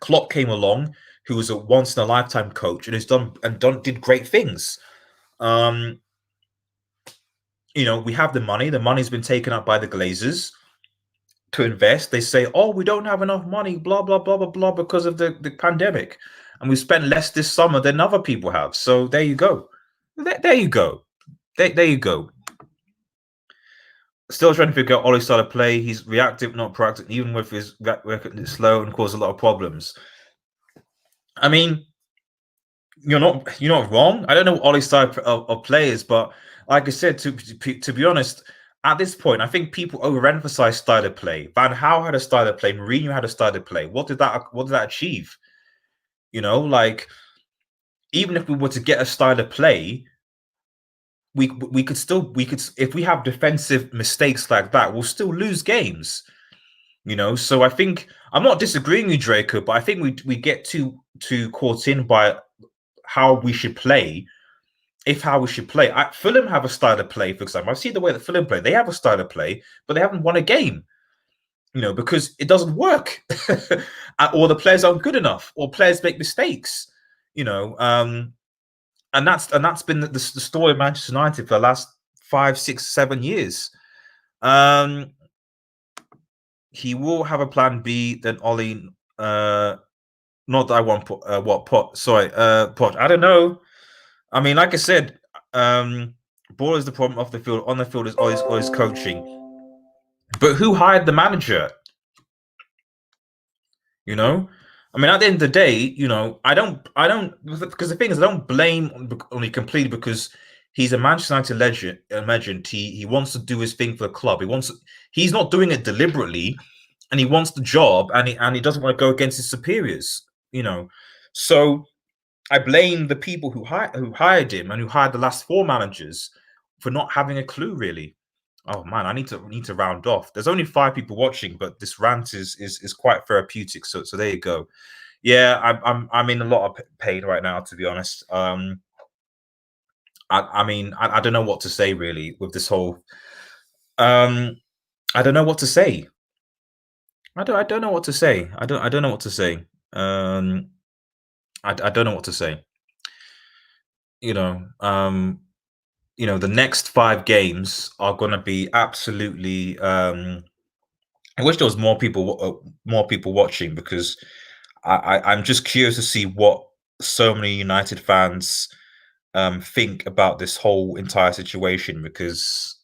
A: Klopp came along, who was a once in a lifetime coach, and did great things. We have the money. The money's been taken up by the Glazers to invest. They say, "Oh, we don't have enough money, blah blah blah blah blah, because of the pandemic, and we spent less this summer than other people have." So there you go. There you go. There you go. Still trying to figure out Ollie's style of play. He's reactive, not proactive, even with his record slow and cause a lot of problems. I mean, you're not wrong. I don't know what Ollie's style of play is, but like I said, to be honest, at this point, I think people overemphasize style of play. Van Gaal had a style of play. Mourinho had a style of play. What did that achieve? Like, even if we were to get a style of play, we could if we have defensive mistakes like that, we'll still lose games. So I think I'm not disagreeing with you, Draco, but I think we get too caught in by how we should play. Fulham have a style of play, for example. I see the way that Fulham play. They have a style of play, but they haven't won a game. Because it doesn't work, or the players aren't good enough, or players make mistakes. And that's been the story of Manchester United for the last 5, 6, 7 years. He will have a plan B. Then Ollie, not that I want Pot. Sorry, Pot. I don't know. I mean, like I said, ball is the problem off the field. On the field is always coaching. But who hired the manager? I mean, at the end of the day, I don't, because the thing is, I don't blame only completely, because he's a Manchester United legend. He wants to do his thing for the club. He's not doing it deliberately, and he wants the job, and he doesn't want to go against his superiors. So I blame the people who hired him and who hired the last 4 managers for not having a clue, really. Oh man, I need to round off. There's only 5 people watching, but this rant is quite therapeutic. So there you go. Yeah, I'm in a lot of pain right now, to be honest. I mean, I don't know what to say really with this whole. I don't know what to say. I don't know what to say. I don't know what to say. I don't know what to say. The next 5 games are going to be absolutely. I wish there was more people watching, because I'm just curious to see what so many United fans think about this whole entire situation, because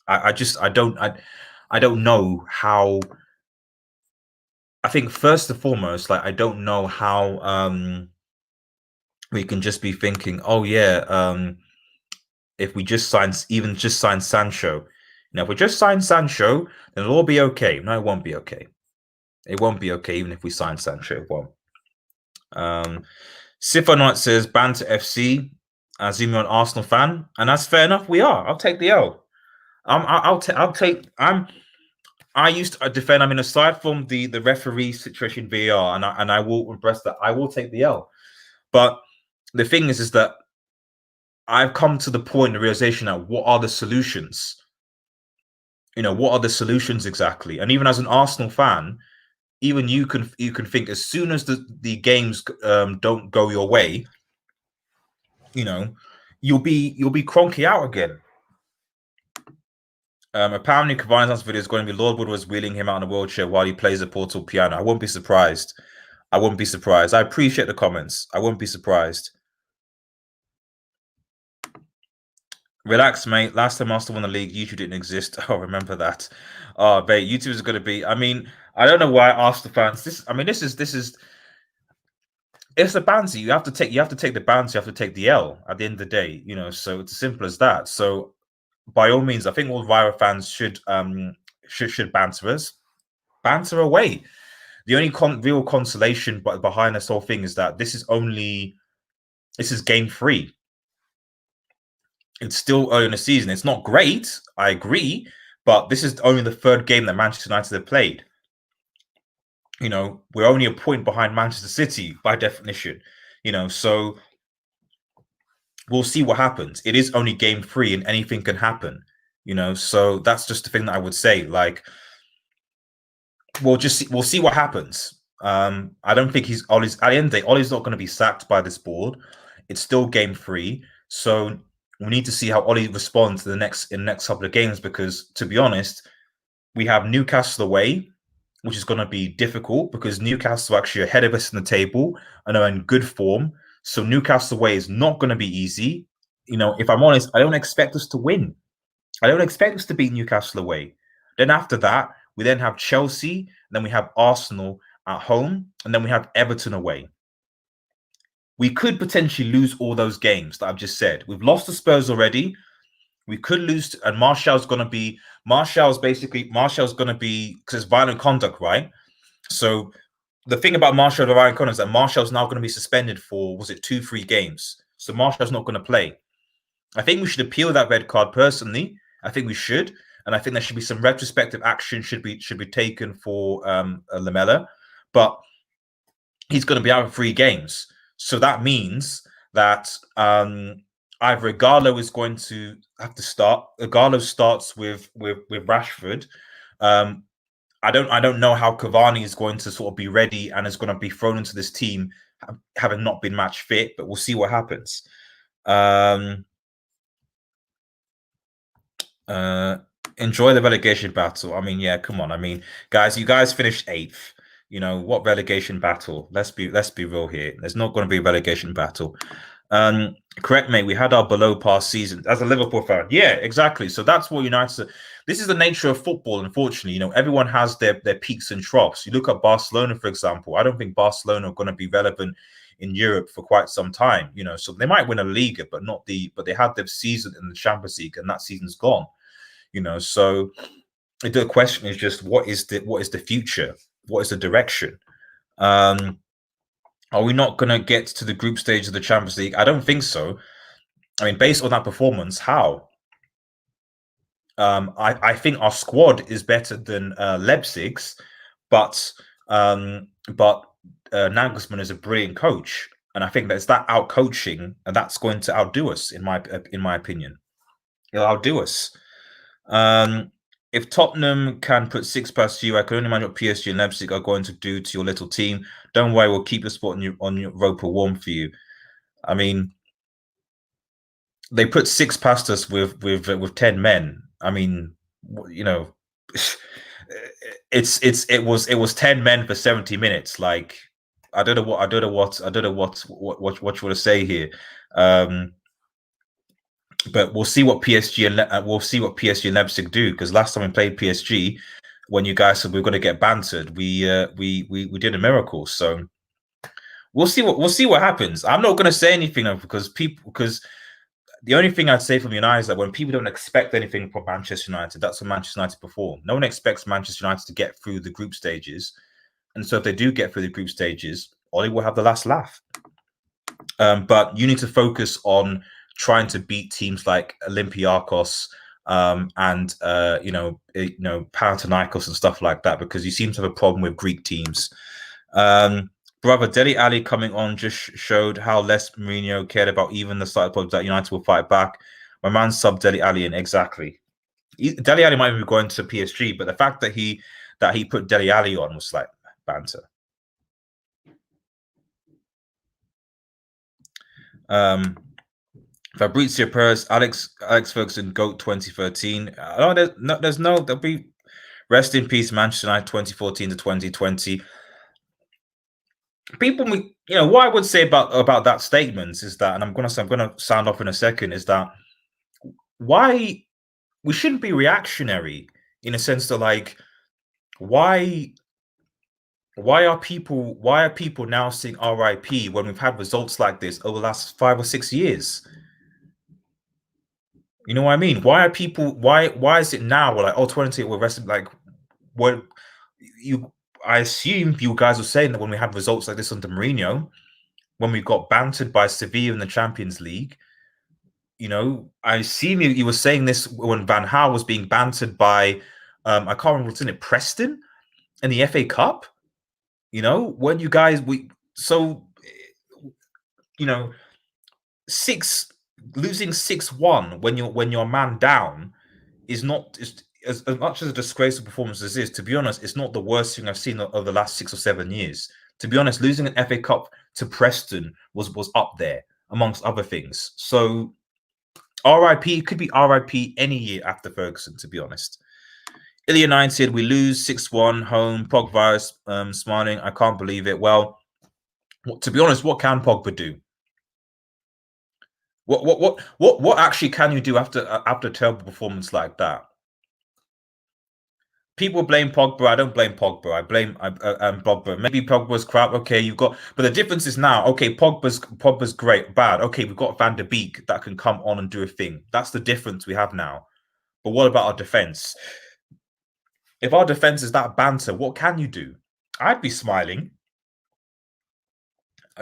A: I don't know how. I think first and foremost, like, I don't know how we can just be thinking, oh yeah, if we just sign Sancho. Now, if we just sign Sancho, then it'll all be okay. No, it won't be okay. It won't be okay, even if we sign Sancho. It won't. Sifo Knight says, Banter FC. Azumi, an Arsenal fan, and that's fair enough. We are. I'll take the L. I used to defend. I mean, aside from the referee situation, VAR, and I will embrace that. I will take the L. But the thing is that I've come to the point, the realization that what are the solutions? What are the solutions exactly? And even as an Arsenal fan, even you can think as soon as the games don't go your way, you'll be cronky out again. Apparently, Cavani's video is going to be Lord Woodward's wheeling him out in a wheelchair while he plays a portal piano. I wouldn't be surprised. I wouldn't be surprised. I appreciate the comments. I wouldn't be surprised. Relax, mate. Last time Arsenal won the league, YouTube didn't exist. Oh, remember that. Oh, mate, YouTube is going to be. I mean, I don't know why Arsenal fans. This is. It's a bounty. You have to take the bounty. You have to take the L at the end of the day. So it's as simple as that. So by all means, I think all Vira fans should banter us. Banter away. The only real consolation behind this whole thing is that this is game 3. It's still early in the season. It's not great, I agree, but this is only the 3rd game that Manchester United have played. We're only a point behind Manchester City by definition. So we'll see what happens. It is only game 3 and anything can happen. So that's just the thing that I would say. Like, we'll see what happens. I don't think Ollie's at the end of the day, Ollie's not going to be sacked by this board. It's still game 3. So we need to see how Ollie responds in the next couple of games, because to be honest, we have Newcastle away, which is going to be difficult because Newcastle are actually ahead of us in the table and are in good form. So Newcastle away is not going to be easy. If I'm honest, I don't expect us to win. I don't expect us to beat Newcastle away. Then after that, we then have Chelsea, then we have Arsenal at home, and then we have Everton away. We could potentially lose all those games that I've just said. We've lost the Spurs already. We could lose, and Martial's going to be because it's violent conduct, right? So the thing about Martial and violent conduct is that Martial's now going to be suspended for 2-3 games. So Martial's not going to play. I think we should appeal that red card personally. I think we should, and I think there should be some retrospective action should be taken for Lamela, but he's going to be out of 3 games. So that means that either Igalo is going to have to start. Igalo starts with Rashford. I don't know how Cavani is going to sort of be ready and is going to be thrown into this team having not been match fit, but we'll see what happens. Enjoy the relegation battle. I mean, yeah, come on. I mean, guys, you guys finished 8th. What relegation battle? Let's be real here. There's not going to be a relegation battle. Correct, mate. We had our below par season as a Liverpool fan. Yeah, exactly. So that's what United. This is the nature of football. Unfortunately, everyone has their peaks and troughs. You look at Barcelona, for example. I don't think Barcelona are going to be relevant in Europe for quite some time. So they might win a Liga, but they had their season in the Champions League, and that season's gone. So the question is just what is the future? What is the direction? Are we not going to get to the group stage of the Champions League? I don't think so. I mean, based on that performance, how? I think our squad is better than Leipzig's, but Nagelsmann is a brilliant coach, and I think that's that out coaching, and that's going to outdo us in my opinion. It'll outdo us. If Tottenham can put 6 past you, I can only imagine what PSG and Leipzig are going to do to your little team. Don't worry, we'll keep the spot on your roper warm for you. I mean, they put 6 past us with 10 men. I mean, it was 10 men for 70 minutes. Like, I don't know what you want to say here. But we'll see what PSG and Leipzig do, because last time we played PSG, when you guys said we were going to get bantered, we did a miracle. So we'll see what happens. I'm not going to say anything because the only thing I'd say from United is that when people don't expect anything from Manchester United, that's when Manchester United perform. No one expects Manchester United to get through the group stages, and so if they do get through the group stages, Ollie will have the last laugh. But you need to focus on trying to beat teams like Olympiacos, and Panathinaikos and stuff like that, because you seem to have a problem with Greek teams. Brother, Dele Alli coming on just showed how less Mourinho cared about even the side clubs that United will fight back. My man subbed Dele Alli in exactly. Dele Alli might be going to PSG, but the fact that he put Dele Alli on was like banter. Fabrizio Perez, Alex Ferguson, GOAT 2013. There's no. There'll be rest in peace, Manchester United 2014 to 2020. People, what I would say about that statement is that, and I'm gonna sound off in a second, is that why we shouldn't be reactionary in a sense that, like, why are people now saying RIP when we've had results like this over the last 5 or 6 years? You know what I mean? Why are people? Why is it now? We're like, oh, 20, we're resting. Like, what I assume you guys were saying that when we had results like this under Mourinho, when we got bantered by Sevilla in the Champions League, I assume you were saying this when Van Gaal was being bantered by, I can't remember what's in it, Preston in the FA Cup. When you guys losing 6-1 when you're man down is not as much as a disgraceful performance as it is. To be honest, it's not the worst thing I've seen over the last 6 or 7 years. To be honest, losing an FA Cup to Preston was up there amongst other things. So RIP could be RIP any year after Ferguson, to be honest. Ilya United, we lose 6-1 home. Pogba smiling. I can't believe it. Well, to be honest, what can Pogba do? What actually can you do after a terrible performance like that? People blame Pogba. I don't blame Pogba. I blame Pogba. Maybe Pogba's crap. Okay, but the difference is now. Okay, Pogba's great, bad. Okay, we've got Van der Beek that can come on and do a thing. That's the difference we have now. But what about our defense? If our defense is that banter, what can you do? I'd be smiling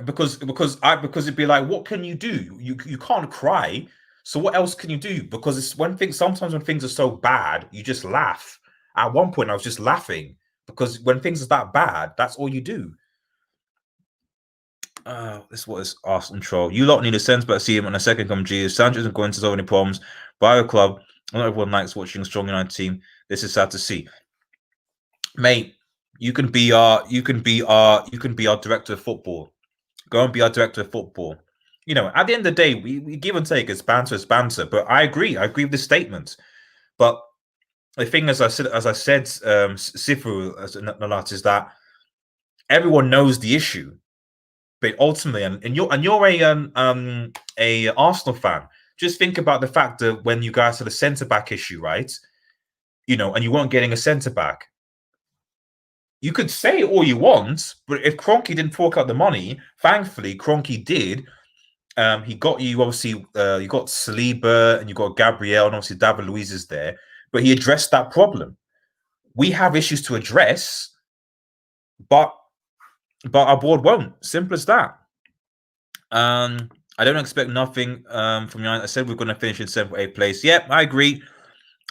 A: because it'd be like, what can you do? You can't cry. So what else can you do? Because it's sometimes when things are so bad, you just laugh. At one point, I was just laughing because when things are that bad, that's all you do. This was Arsenal troll. You lot need a sense, but I see him on a second come Jesus. Sanchez isn't going to solve any problems. Buy a club. Not everyone likes watching a strong United team. This is sad to see. Mate, you can be our director of football. Go and be our director of football. At the end of the day, we give and take. It's banter. But I agree with this statement. But the thing, as I said, Sifu Nalat, is that everyone knows the issue, but ultimately, and you're a Arsenal fan. Just think about the fact that when you guys had a centre back issue, right? And you weren't getting a centre back. You could say all you want, but if Kroenke didn't fork out the money, thankfully Kroenke did. He got you, obviously, you got Saliba and you got Gabriel, and obviously David Luiz is there, but he addressed that problem. We have issues to address, but our board won't. Simple as that. I don't expect nothing from United. I said we're going to finish in 7th or 8th place. Yeah, I agree.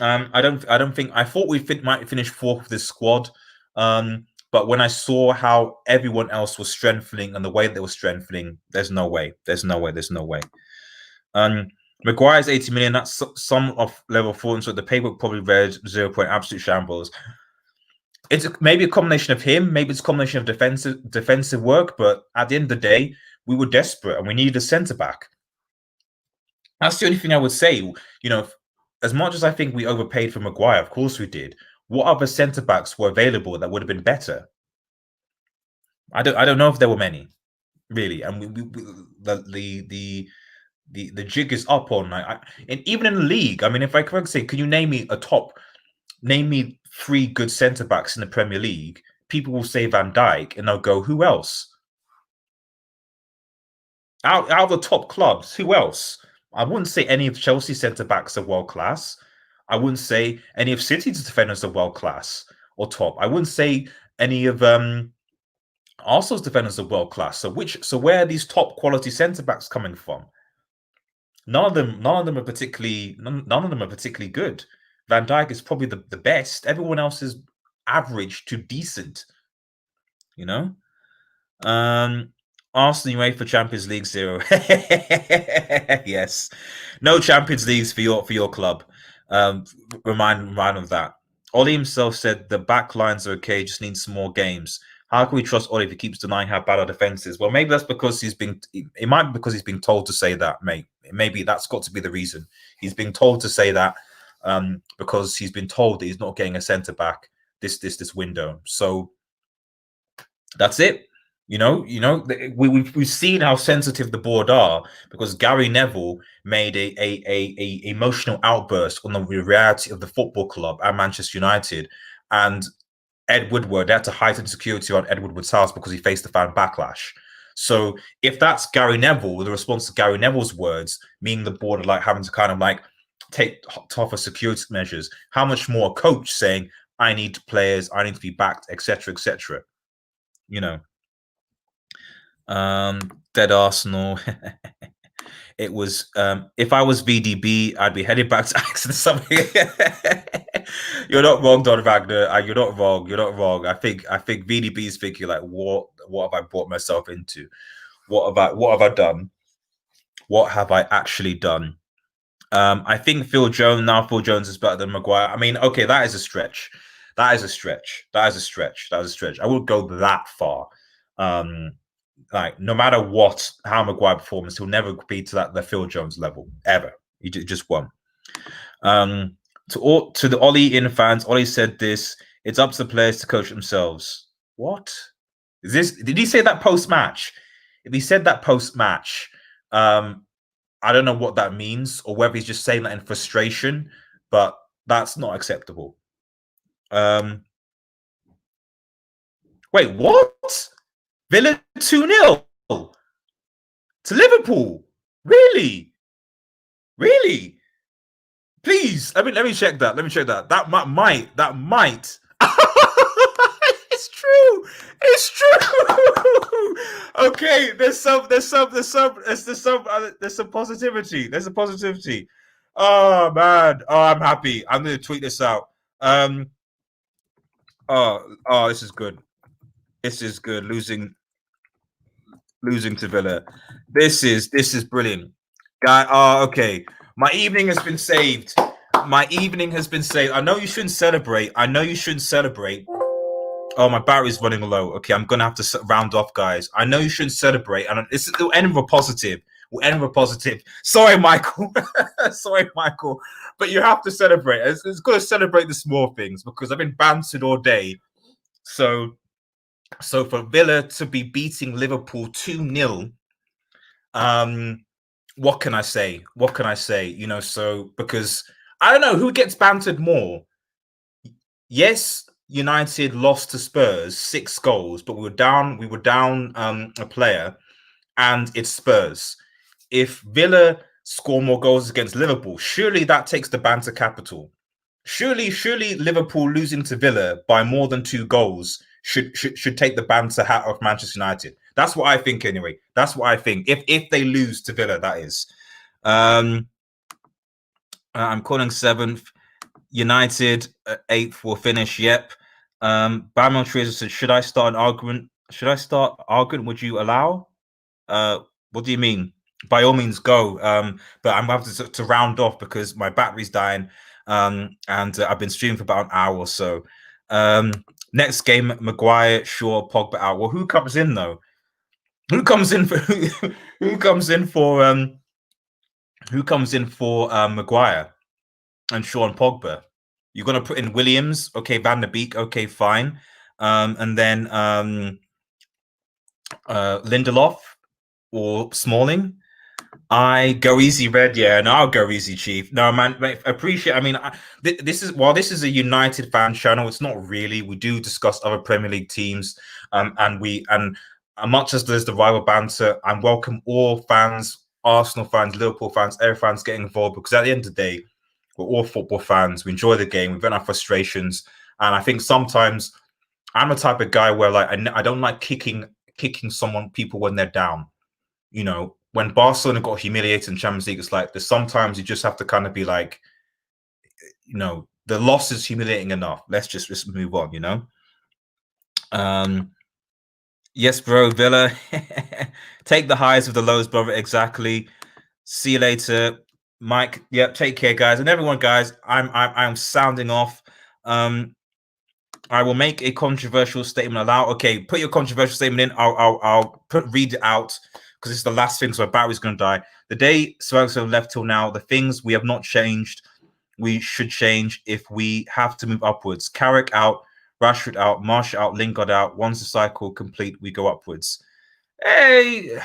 A: I don't think. I thought we might finish 4th with this squad. But when I saw how everyone else was strengthening and the way they were strengthening, there's no way. Maguire's 80 million. That's some of level 4, so the paybook probably read 0 point absolute shambles. It's maybe a combination of him. Maybe it's a combination of defensive work. But at the end of the day, we were desperate and we needed a centre back. That's the only thing I would say. As much as I think we overpaid for Maguire, of course we did. What other centre backs were available that would have been better? I don't know if there were many, really. And the jig is up on and even in the league. I mean, if I could say, can you name me 3 good centre backs in the Premier League? People will say Van Dijk, and they'll go, who else? Out of the top clubs, who else? I wouldn't say any of Chelsea centre backs are world class. I wouldn't say any of City's defenders are world class or top. I wouldn't say any of Arsenal's defenders are world class. So where are these top quality centre backs coming from? None of them are particularly none of them are particularly good. Van Dijk is probably the best. Everyone else is average to decent. You know. Arsenal UEFA Champions League 0. Yes, no Champions Leagues for your club. Remind of that. Ollie himself said the back lines are okay, just need some more games. How can we trust Ollie if he keeps denying how bad our defense is? Well, maybe that's because he's been. It might be because he's been told to say that, mate. Maybe that's got to be the reason. He's been told to say that because he's been told that he's not getting a centre back this window. So that's it. We've seen how sensitive the board are because Gary Neville made a emotional outburst on the reality of the football club at Manchester United, and Ed Woodward, they had to heighten security on Ed Woodward's house because he faced the fan backlash. So if that's Gary Neville, the response to Gary Neville's words, meaning the board are like having to kind of like take tougher security measures, how much more a coach saying, I need players, I need to be backed, etc., etc. You know. Dead Arsenal. It was if I was VDB, I'd be headed back to Ajax something. You're not wrong, Don Wagner. You're not wrong. You're not wrong. I think VDB is thinking like, what have I brought myself into? What have I done? What have I actually done? I think Phil Jones is better than Maguire. I mean, okay, that is a stretch. That is a stretch. I would go that far. Like no matter how Maguire performs, he'll never be to the Phil Jones level ever. He just won. To the Ollie in fans, Ollie said this: it's up to the players to coach themselves. What is this? Did he say that post match? If he said that post match, I don't know what that means, or whether he's just saying that in frustration. But that's not acceptable. Wait, what? Villa 2-0 to Liverpool. Really? Please, let me check that. That might. It's true. Okay, there's some positivity. There's a positivity. Oh man. Oh, I'm happy. I'm gonna tweet this out. Oh, this is good. This is good. Losing to Villa. This is brilliant. Guy, okay. My evening has been saved. I know you shouldn't celebrate. Oh, my battery's running low. Okay, I'm gonna have to round off, guys. I know you shouldn't celebrate, and it'll end with a positive. Sorry, Michael. But you have to celebrate. It's got to celebrate the small things because I've been bantered all day. So for Villa to be beating Liverpool 2-0, what can I say? So because I don't know who gets bantered more. Yes, United lost to Spurs 6 goals, but we were down a player, and it's Spurs. If Villa score more goals against Liverpool, surely that takes the banter capital. Surely Liverpool losing to Villa by more than 2 goals should take the banter hat off Manchester United. That's what I think anyway. That's what I think. If they lose to Villa, that is. I'm calling 7th. United 8th will finish. Yep. Bamel Trees said, should I start an argument? Would you allow? What do you mean? By all means, go. But I'm going to have to round off because my battery's dying. And I've been streaming for about an hour or so. Next game, Maguire, Shaw, Pogba out. Well, who comes in though? Who comes in for Maguire and Shaw and Pogba? You're gonna put in Williams, okay, Van der Beek, okay, fine, and then Lindelof or Smalling. I go easy, Red. Yeah, no, I'll go easy, Chief. No, man, appreciate. I mean, this is a United fan channel. It's not really. We do discuss other Premier League teams, and much as there's the rival banter, I welcome all fans, Arsenal fans, Liverpool fans, every fans getting involved because at the end of the day, we're all football fans. We enjoy the game. We've got our frustrations, and I think sometimes I'm the type of guy where like I don't like kicking people when they're down. when Barcelona got humiliated in Champions League, it's like sometimes you just have to kind of be like, you know, the loss is humiliating enough. Let's just move on, you know. Yes, bro, Villa. Take the highs with the lows, brother. Exactly. See you later, Mike. Yep. Take care, guys, and everyone, guys. I'm sounding off. I will make a controversial statement aloud. Okay, put your controversial statement in. I'll read it out because it's the last thing. So Barry's going to die. The day Swansea left till now, the things we have not changed, we should change if we have to move upwards. Carrick out, Rashford out, Marshall out, Lingard out. Once the cycle complete, we go upwards. Hey,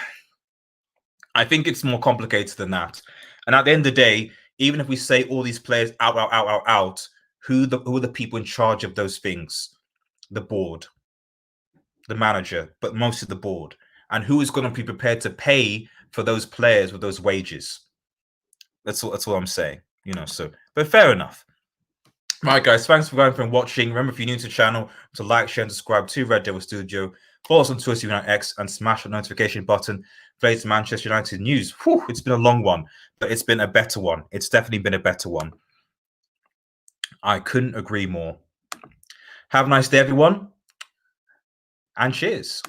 A: I think it's more complicated than that. And at the end of the day, even if we say all these players out, who are the people in charge of those things? The board, the manager, but mostly the board. And who is going to be prepared to pay for those players with those wages? That's all I'm saying. You know, so but fair enough. Right, guys, thanks for going through and watching. Remember, if you're new to the channel, to like, share, and subscribe to Red Devil Studio. Follow us on Twitter, X, and smash the notification button for latest Manchester United news. Whew, it's been a long one, but it's been a better one. It's definitely been a better one. I couldn't agree more. Have a nice day, everyone, and cheers.